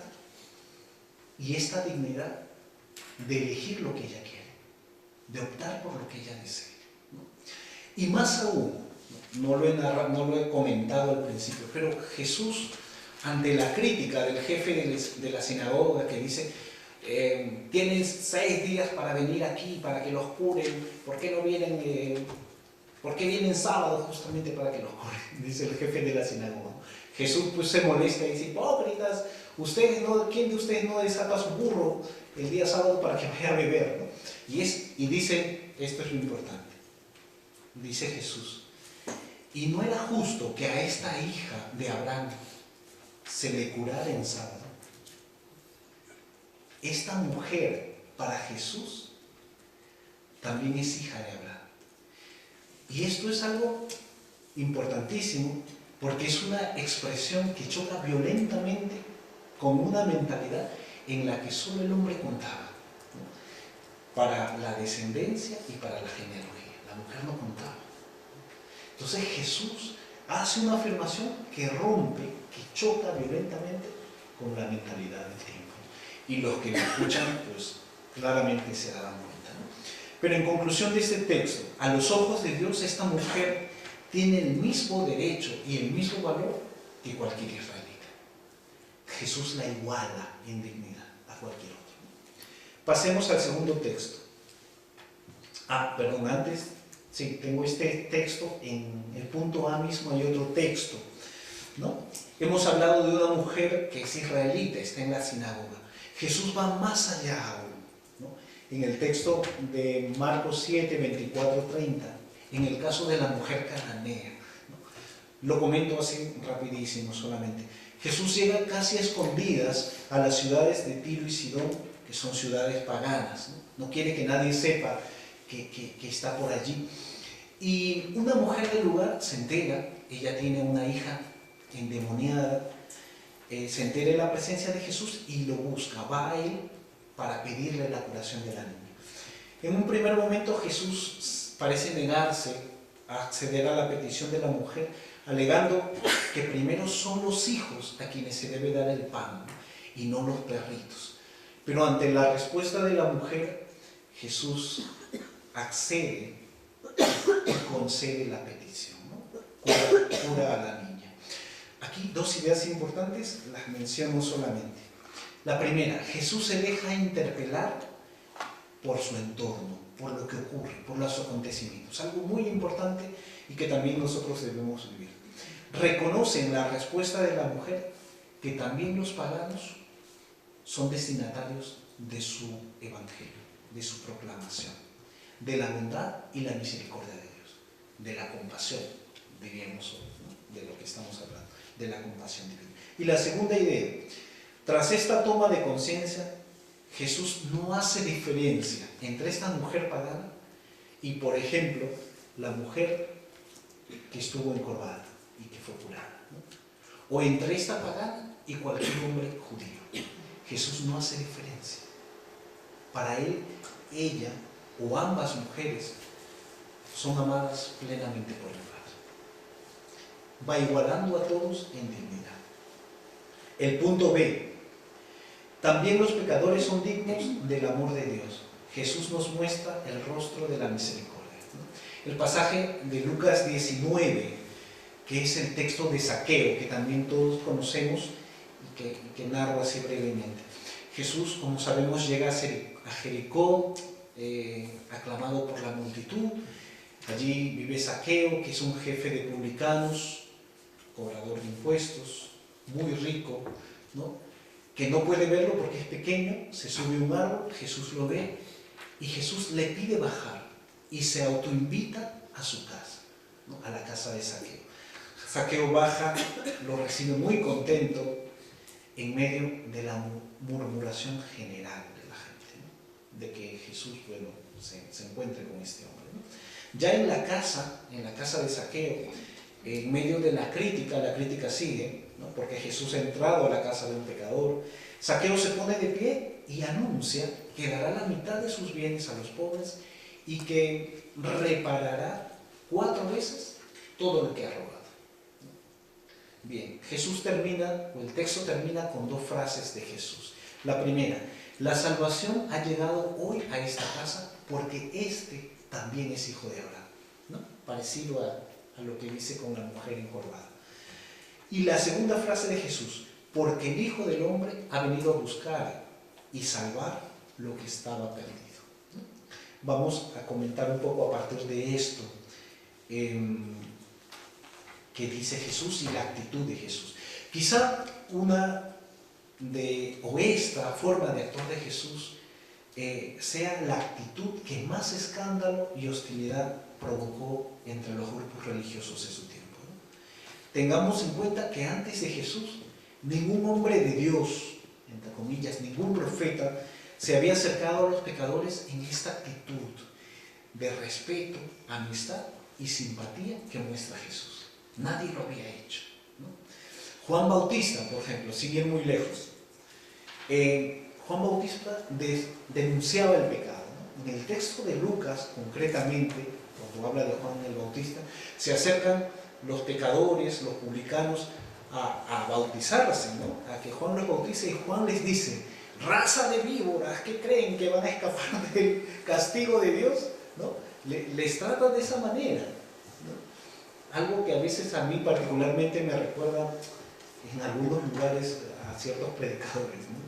S1: y esta dignidad de elegir lo que ella quiere, de optar por lo que ella desee, ¿no? Y más aún, no lo he comentado al principio, pero Jesús, ante la crítica del jefe de la sinagoga que dice: tienes 6 días para venir aquí, para que los curen, ¿por qué no vienen? ¿Por qué vienen sábado justamente para que los curen? Dice el jefe de la sinagoga. Jesús pues se molesta y dice: hipócritas, ¿quién de ustedes no desata su burro el día sábado para que vaya a beber, ¿no? Y dice, esto es lo importante, dice Jesús: y no era justo que a esta hija de Abraham se le curara en sábado. Esta mujer, para Jesús, también es hija de Abraham. Y esto es algo importantísimo, porque es una expresión que choca violentamente con una mentalidad en la que solo el hombre contaba, ¿no? Para la descendencia y para la genealogía. La mujer no contaba. Entonces Jesús hace una afirmación que rompe, que choca violentamente con la mentalidad del tiempo. Y los que lo escuchan, pues claramente se darán cuenta, ¿no? Pero en conclusión de este texto, a los ojos de Dios, esta mujer tiene el mismo derecho y el mismo valor que cualquier israelita. Jesús la iguala en dignidad a cualquier otro, ¿no? Pasemos al segundo texto. Antes, sí, tengo este texto, en el punto A mismo hay otro texto, ¿no? Hemos hablado de una mujer que es israelita, está en la sinagoga. Jesús va más allá aún, ¿no? En el texto de Marcos 7, 24, 30, en el caso de la mujer cananea, ¿no? Lo comento así rapidísimo solamente. Jesús llega casi a escondidas a las ciudades de Tiro y Sidón, que son ciudades paganas, ¿no? No quiere que nadie sepa que está por allí. Y una mujer del lugar se entera, ella tiene una hija endemoniada, se entera de la presencia de Jesús y lo busca, va a él para pedirle la curación de la niña. En un primer momento Jesús parece negarse a acceder a la petición de la mujer, alegando que primero son los hijos a quienes se debe dar el pan y no los perritos. Pero ante la respuesta de la mujer, Jesús accede y concede la petición, ¿no? Cura a la niña. Aquí 2 ideas importantes, las menciono solamente. La primera, Jesús se deja interpelar por su entorno, por lo que ocurre, por los acontecimientos. Algo muy importante y que también nosotros debemos vivir. Reconoce en la respuesta de la mujer que también los paganos son destinatarios de su evangelio, de su proclamación. de la bondad y la misericordia de Dios, de la compasión, diríamos hoy, ¿no? De lo que estamos hablando, de la compasión divina. Y la segunda idea, tras esta toma de conciencia, Jesús no hace diferencia entre esta mujer pagana y, por ejemplo, la mujer que estuvo encorvada y que fue curada, ¿no? O entre esta pagana y cualquier hombre judío. Jesús no hace diferencia. Para él, ella o ambas mujeres son amadas plenamente por el Padre. Va igualando a todos en dignidad. El punto B. También los pecadores son dignos del amor de Dios. Jesús nos muestra el rostro de la misericordia, ¿no? El pasaje de Lucas 19, que es el texto de Zaqueo, que también todos conocemos y que narro así brevemente. Jesús, como sabemos, llega a Jericó, aclamado por la multitud. Allí vive Zaqueo, que es un jefe de publicanos, cobrador de impuestos, muy rico, ¿no? Que no puede verlo porque es pequeño, se sube a un árbol, Jesús lo ve y Jesús le pide bajar y se autoinvita a su casa, ¿no? A la casa de Zaqueo. Zaqueo baja, lo recibe muy contento en medio de la murmuración general de la gente, ¿no? De que Jesús, bueno, se encuentre con este hombre, ¿no? Ya en la casa de Zaqueo, en medio de la crítica sigue, ¿no? Porque Jesús ha entrado a la casa de un pecador. Zaqueo se pone de pie y anuncia que dará la mitad de sus bienes a los pobres y que reparará 4 veces todo lo que ha robado. Bien, el texto termina con 2 frases de Jesús. La primera, la salvación ha llegado hoy a esta casa porque este también es hijo de Abraham, ¿no? Parecido a lo que dice con la mujer encorvada. Y la segunda frase de Jesús, porque el Hijo del Hombre ha venido a buscar y salvar lo que estaba perdido, ¿no? Vamos a comentar un poco a partir de esto que dice Jesús y la actitud de Jesús. Quizá esta forma de actuar de Jesús sea la actitud que más escándalo y hostilidad provocó entre los grupos religiosos de su tiempo, ¿no? Tengamos en cuenta que antes de Jesús, ningún hombre de Dios, entre comillas, ningún profeta, se había acercado a los pecadores en esta actitud de respeto, amistad y simpatía que muestra Jesús. Nadie lo había hecho, ¿no? Juan Bautista, por ejemplo, sin ir muy lejos, Juan Bautista denunciaba el pecado, ¿no? En el texto de Lucas, concretamente, cuando habla de Juan el Bautista, se acercan los pecadores, los publicanos, a bautizarse, ¿no? A que Juan los bautice, y Juan les dice: raza de víboras, ¿qué creen que van a escapar del castigo de Dios? ¿No? Les trata de esa manera, ¿no? Algo que a veces a mí particularmente me recuerda en algunos lugares a ciertos predicadores, ¿no?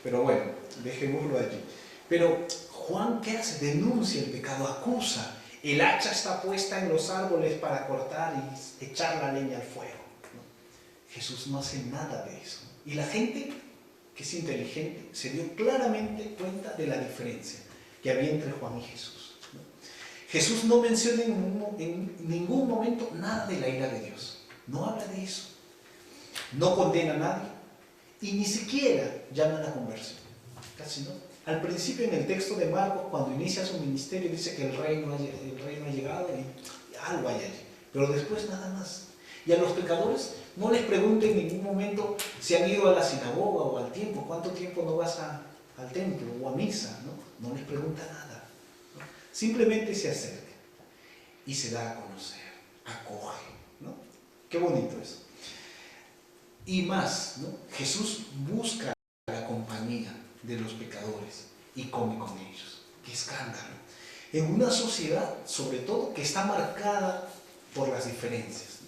S1: Pero bueno, dejémoslo allí. Pero Juan, ¿qué hace? Denuncia el pecado, acusa. El hacha está puesta en los árboles para cortar y echar la leña al fuego, ¿no? Jesús no hace nada de eso. Y la gente, que es inteligente, se dio claramente cuenta de la diferencia que había entre Juan y Jesús, ¿no? Jesús no menciona en ningún momento nada de la ira de Dios. No habla de eso. No condena a nadie. Y ni siquiera llama a la conversión. Casi no. Al principio, en el texto de Marcos, cuando inicia su ministerio, dice que el reino ha llegado y algo hay allí. Pero después nada más. Y a los pecadores no les pregunte en ningún momento si han ido a la sinagoga o al templo. ¿Cuánto tiempo no vas al templo o a misa? No les pregunta nada, ¿no? Simplemente se acerca y se da a conocer, acoge, ¿no? Qué bonito eso. Y más, ¿no? Jesús busca la compañía de los pecadores y come con ellos. ¡Qué escándalo! En una sociedad, sobre todo, que está marcada por las diferencias,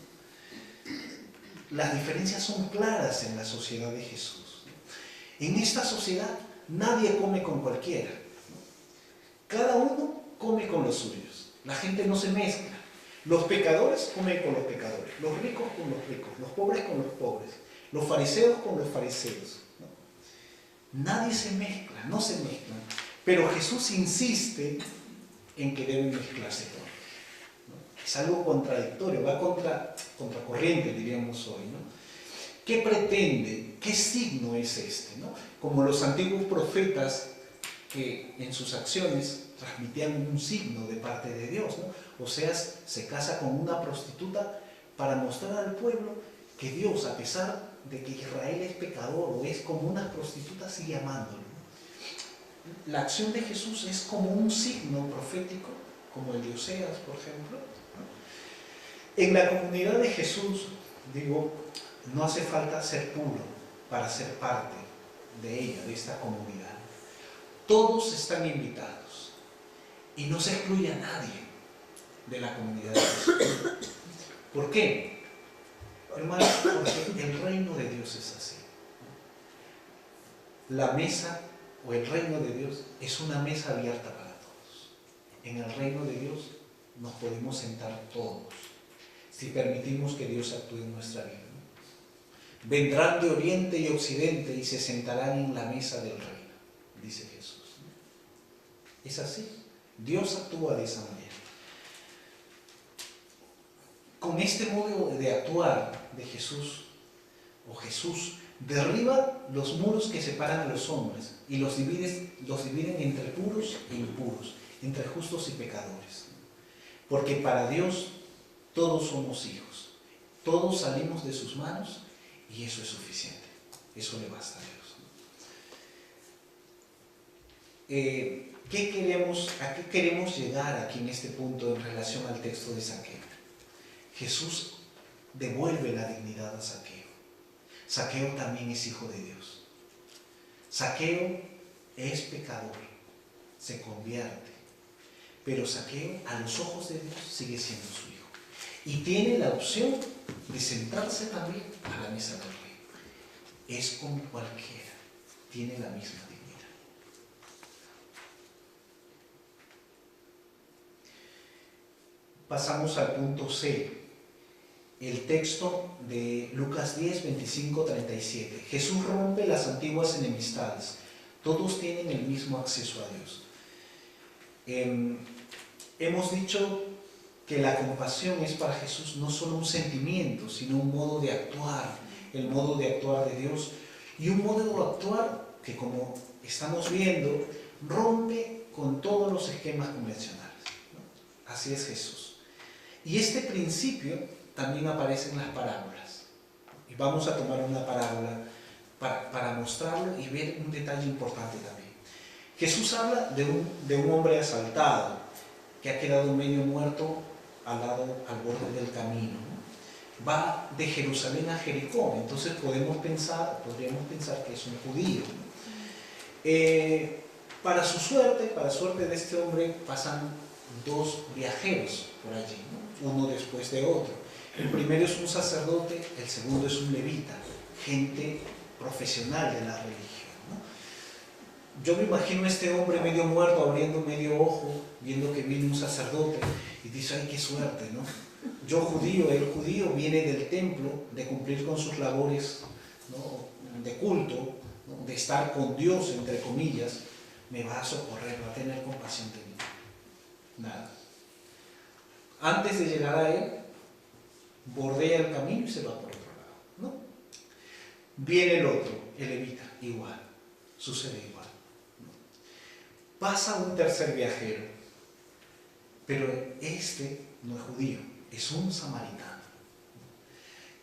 S1: ¿no? Las diferencias son claras en la sociedad de Jesús, ¿no? En esta sociedad nadie come con cualquiera, ¿no? Cada uno come con los suyos. La gente no se mezcla. Los pecadores comen con los pecadores, los ricos con los ricos, los pobres con los pobres, los fariseos con los fariseos, ¿no? Nadie se mezcla, no se mezclan. Pero Jesús insiste en que deben mezclarse todos, ¿no? Es algo contradictorio, va contracorriente, diríamos hoy, ¿no? ¿Qué pretende? ¿Qué signo es este, ¿no? Como los antiguos profetas que en sus acciones transmitían un signo de parte de Dios, ¿no? Oseas se casa con una prostituta para mostrar al pueblo que Dios, a pesar de que Israel es pecador o es como una prostituta, sigue amándolo, ¿no? La acción de Jesús es como un signo profético, como el de Oseas, por ejemplo, ¿no? En la comunidad de Jesús, digo, no hace falta ser puro para ser parte de ella, de esta comunidad. Todos están invitados y no se excluye a nadie de la comunidad de Jesús. ¿Por qué? Hermanos, porque el reino de Dios es así. La mesa o el reino de Dios es una mesa abierta para todos. En el reino de Dios nos podemos sentar todos, si permitimos que Dios actúe en nuestra vida. Vendrán de oriente y occidente y se sentarán en la mesa del reino, dice Jesús. Es así. Dios actúa de esa manera. Con este modo de actuar de Jesús, o Jesús, derriba los muros que separan a los hombres y los dividen entre puros e impuros, entre justos y pecadores. Porque para Dios todos somos hijos, todos salimos de sus manos y eso es suficiente, eso le basta a Dios. ¿A qué queremos llegar aquí en este punto en relación al texto de Zaqueo? Jesús devuelve la dignidad a Zaqueo. Zaqueo también es hijo de Dios. Zaqueo es pecador, se convierte, pero Zaqueo a los ojos de Dios sigue siendo su hijo y tiene la opción de sentarse también a la mesa del rey. Es como cualquiera, tiene la misma dignidad. Pasamos al punto C, el texto de Lucas 10, 25, 37. Jesús rompe las antiguas enemistades. Todos tienen el mismo acceso a Dios. Hemos dicho que la compasión es para Jesús no solo un sentimiento, sino un modo de actuar, el modo de actuar de Dios, y un modo de actuar que, como estamos viendo, rompe con todos los esquemas convencionales, ¿no? Así es Jesús. Y este principio también aparece en las parábolas. Y vamos a tomar una parábola para mostrarlo y ver un detalle importante también. Jesús habla de un hombre asaltado que ha quedado medio muerto al borde del camino, ¿no? Va de Jerusalén a Jericó, entonces podríamos pensar que es un judío, ¿no? Para suerte de este hombre, pasan dos viajeros por allí, ¿no? Uno después de otro. El primero es un sacerdote, el segundo es un levita, gente profesional de la religión, ¿no? Yo me imagino a este hombre medio muerto, abriendo medio ojo, viendo que viene un sacerdote y dice, ¡ay, qué suerte!, ¿no? Yo judío, él judío, viene del templo de cumplir con sus labores, ¿no?, de culto, ¿no?, de estar con Dios, entre comillas, me va a socorrer, va a tener compasión de mí. Nada. Antes de llegar a él, bordea el camino y se va por otro lado, ¿no? Viene el otro, el levita, igual, sucede igual, ¿no? Pasa un tercer viajero, pero este no es judío, es un samaritano.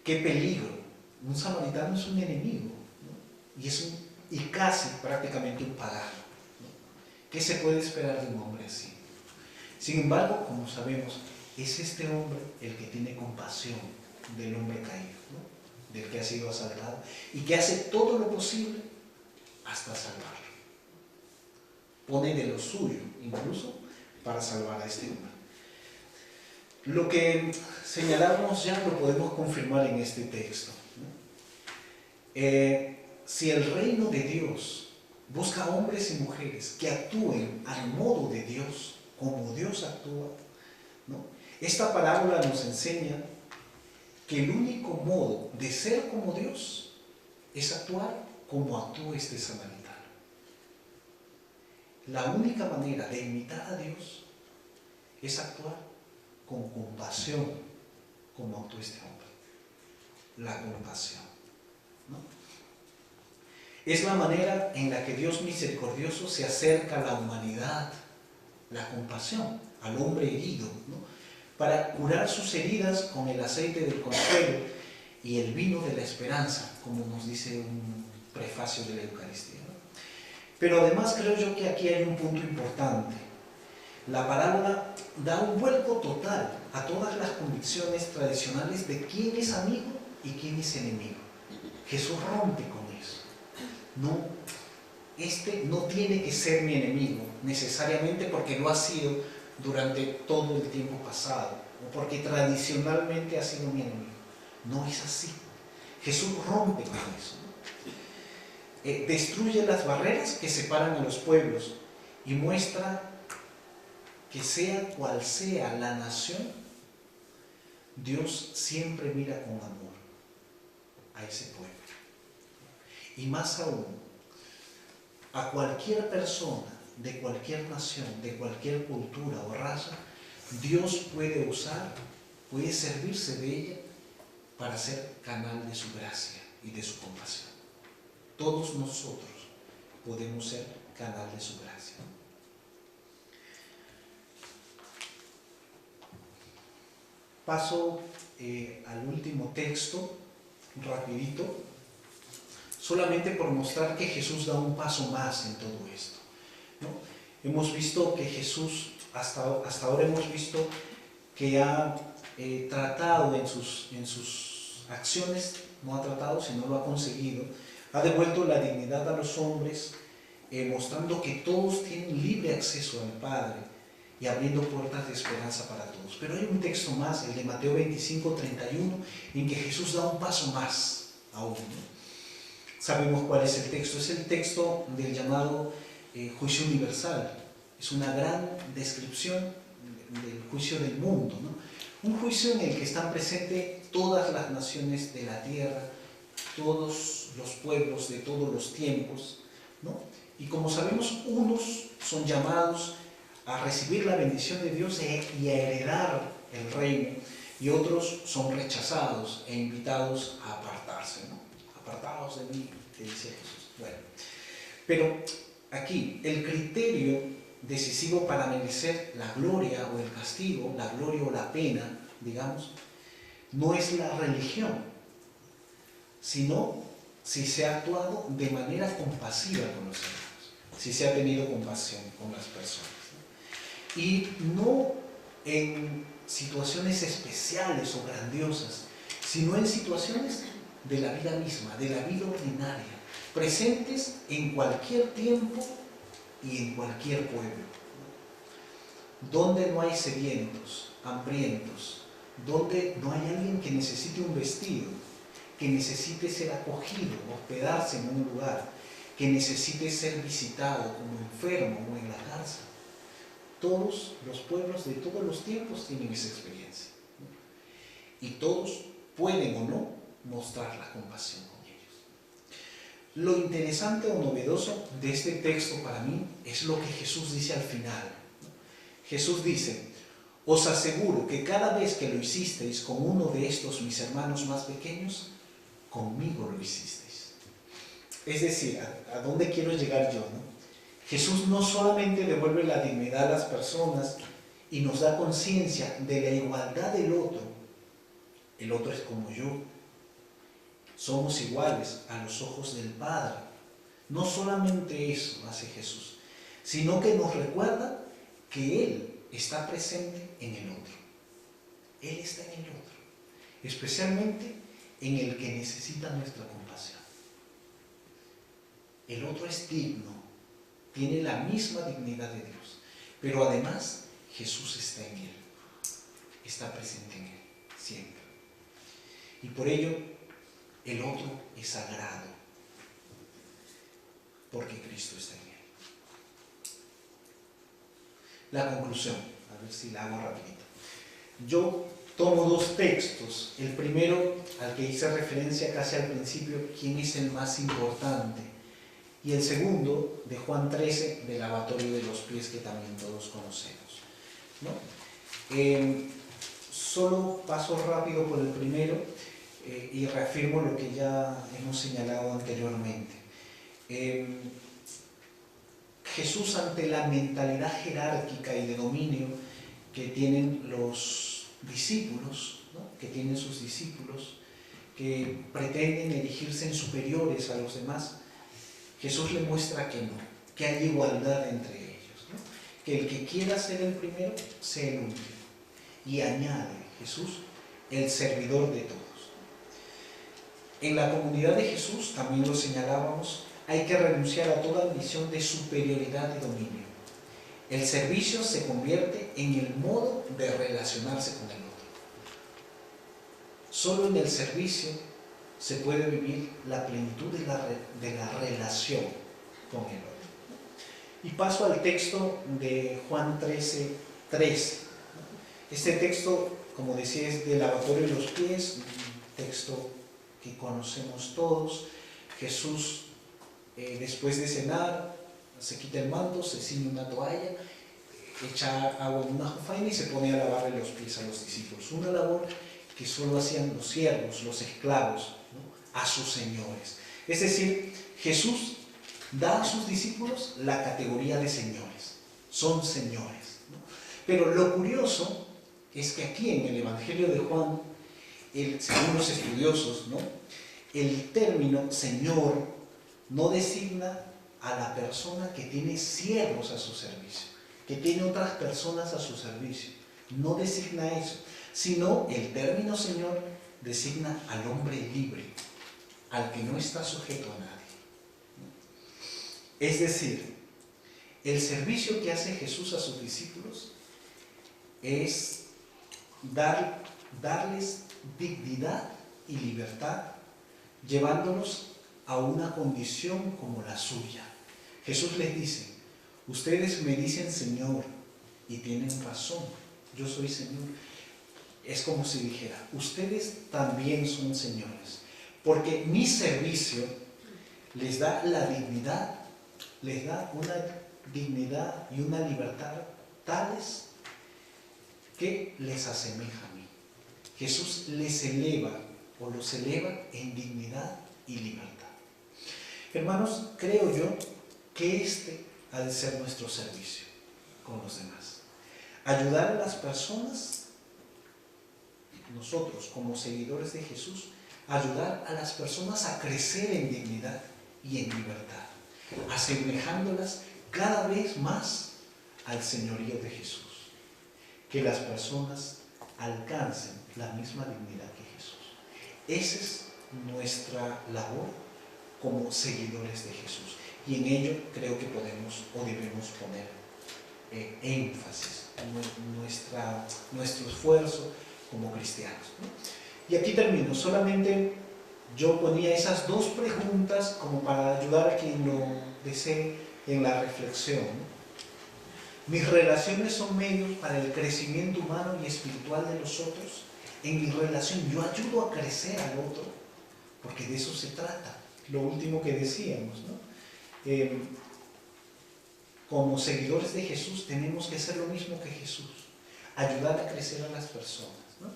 S1: ¡Qué peligro! Un samaritano es un enemigo, ¿no? Y casi prácticamente un pagano, ¿no? ¿Qué se puede esperar de un hombre así? Sin embargo, como sabemos, es este hombre el que tiene compasión del hombre caído, ¿no?, del que ha sido asaltado, y que hace todo lo posible hasta salvarlo. Pone de lo suyo, incluso, para salvar a este hombre. Lo que señalamos ya lo podemos confirmar en este texto, ¿no? Si el reino de Dios busca hombres y mujeres que actúen al modo de Dios, como Dios actúa, ¿no?, esta parábola nos enseña que el único modo de ser como Dios es actuar como actúa este samaritano. La única manera de imitar a Dios es actuar con compasión, como actuó este hombre. La compasión, ¿no? Es la manera en la que Dios misericordioso se acerca a la humanidad, la compasión, al hombre herido, ¿no? Para curar sus heridas con el aceite del consuelo y el vino de la esperanza, como nos dice un prefacio de la Eucaristía, ¿no? Pero además creo yo que aquí hay un punto importante. La parábola da un vuelco total a todas las convicciones tradicionales de quién es amigo y quién es enemigo. Jesús rompe con eso. No, este no tiene que ser mi enemigo necesariamente porque lo ha sido durante todo el tiempo pasado o porque tradicionalmente ha sido mi enemigo. No es así. Jesús rompe con eso. Destruye las barreras que separan a los pueblos y muestra que sea cual sea la nación, Dios siempre mira con amor a ese pueblo. Y más aún, a cualquier persona de cualquier nación, de cualquier cultura o raza, Dios puede usar, puede servirse de ella para ser canal de su gracia y de su compasión. Todos nosotros podemos ser canal de su gracia. Paso al último texto, rapidito, solamente por mostrar que Jesús da un paso más en todo esto, ¿no? Hemos visto que Jesús, hasta ahora hemos visto que ha tratado en sus acciones, no ha tratado, sino lo ha conseguido, ha devuelto la dignidad a los hombres, mostrando que todos tienen libre acceso al Padre y abriendo puertas de esperanza para todos. Pero hay un texto más, el de Mateo 25:31, en que Jesús da un paso más aún, ¿no? Sabemos cuál es el texto. Es el texto del llamado juicio universal. Es una gran descripción del juicio del mundo, ¿no? Un juicio en el que están presentes todas las naciones de la tierra, todos los pueblos de todos los tiempos, ¿no? Y como sabemos, unos son llamados a recibir la bendición de Dios y a heredar el reino, y otros son rechazados e invitados a apartarse, ¿no? Apartados de mí, que dice Jesús. Bueno, pero aquí el criterio decisivo para merecer la gloria o el castigo, la gloria o la pena, digamos, no es la religión, sino si se ha actuado de manera compasiva con los hermanos, si se ha tenido compasión con las personas, ¿no? Y no en situaciones especiales o grandiosas, sino en situaciones de la vida misma, de la vida ordinaria, presentes en cualquier tiempo y en cualquier pueblo. Donde no hay sedientos, hambrientos, donde no hay alguien que necesite un vestido, que necesite ser acogido, hospedarse en un lugar, que necesite ser visitado como enfermo o en la cárcel. Todos los pueblos de todos los tiempos tienen esa experiencia, ¿no? Y todos pueden o no mostrar la compasión con ellos. Lo interesante o novedoso de este texto para mí es lo que Jesús dice al final, ¿no? Jesús dice: os aseguro que cada vez que lo hicisteis con uno de estos mis hermanos más pequeños, conmigo lo hicisteis. Es decir, ¿a dónde quiero llegar yo, no? Jesús no solamente devuelve la dignidad a las personas y nos da conciencia de la igualdad del otro. El otro es como yo. Somos iguales a los ojos del Padre. No solamente eso hace Jesús, sino que nos recuerda que Él está presente en el otro. Él está en el otro, especialmente en el que necesita nuestra compasión. El otro es digno, tiene la misma dignidad de Dios, pero además Jesús está en él, está presente en él, siempre. Y por ello, el otro es sagrado, porque Cristo está en él. La conclusión, a ver si la hago rapidito. Yo tomo dos textos. El primero, al que hice referencia casi al principio, ¿quién es el más importante? Y el segundo, de Juan 13, del lavatorio de los pies, que también todos conocemos, ¿no? Solo paso rápido por el primero y reafirmo lo que ya hemos señalado anteriormente. Jesús, ante la mentalidad jerárquica y de dominio que tienen los discípulos, ¿no?, que tienen sus discípulos, que pretenden erigirse en superiores a los demás, Jesús le muestra que no, que hay igualdad entre ellos, ¿no?, que el que quiera ser el primero, sea el último. Y añade Jesús, el servidor de todos. En la comunidad de Jesús, también lo señalábamos, hay que renunciar a toda ambición de superioridad y dominio. El servicio se convierte en el modo de relacionarse con el otro. Solo en el servicio se puede vivir la plenitud de la relación con el otro. Y paso al texto de Juan 13:13. Este texto, como decía, es del lavatorio de los pies, un texto que conocemos todos. Jesús, después de cenar, se quita el manto, se ciñe una toalla, echa agua en una jofaina y se pone a lavarle los pies a los discípulos. Una labor que solo hacían los siervos, los esclavos, ¿no?, a sus señores. Es decir, Jesús da a sus discípulos la categoría de señores. Son señores, ¿no? Pero lo curioso es que aquí en el Evangelio de Juan, según los estudiosos, ¿no?, el término Señor no designa a la persona que tiene siervos a su servicio, que tiene otras personas a su servicio. No designa eso, sino el término Señor designa al hombre libre, al que no está sujeto a nadie. Es decir, el servicio que hace Jesús a sus discípulos es darles dignidad y libertad, llevándolos a una condición como la suya. Jesús les dice, ustedes me dicen Señor, y tienen razón, yo soy Señor. Es como si dijera, ustedes también son señores, porque mi servicio les da la dignidad, les da una dignidad y una libertad tales que les asemeja a mí. Jesús les eleva o los eleva en dignidad y libertad. Hermanos, creo yo que este ha de ser nuestro servicio con los demás. Ayudar a las personas, nosotros como seguidores de Jesús, ayudar a las personas a crecer en dignidad y en libertad, asemejándolas cada vez más al señorío de Jesús. Que las personas alcancen la misma dignidad que Jesús. Esa es nuestra labor como seguidores de Jesús. Y en ello creo que podemos o debemos poner énfasis, nuestro esfuerzo como cristianos, ¿no? Y aquí termino. Solamente yo ponía esas dos preguntas como para ayudar a quien lo desee en la reflexión, ¿no? ¿Mis relaciones son medios para el crecimiento humano y espiritual de los otros? En mi relación yo ayudo a crecer al otro, porque de eso se trata. Lo último que decíamos, ¿no? Como seguidores de Jesús tenemos que hacer lo mismo que Jesús, ayudar a crecer a las personas, ¿no?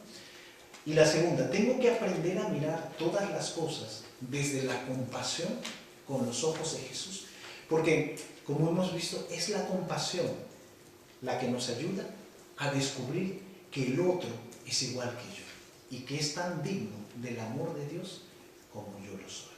S1: Y la segunda, tengo que aprender a mirar todas las cosas desde la compasión con los ojos de Jesús, porque como hemos visto es la compasión la que nos ayuda a descubrir que el otro es igual que yo y que es tan digno del amor de Dios como yo lo soy.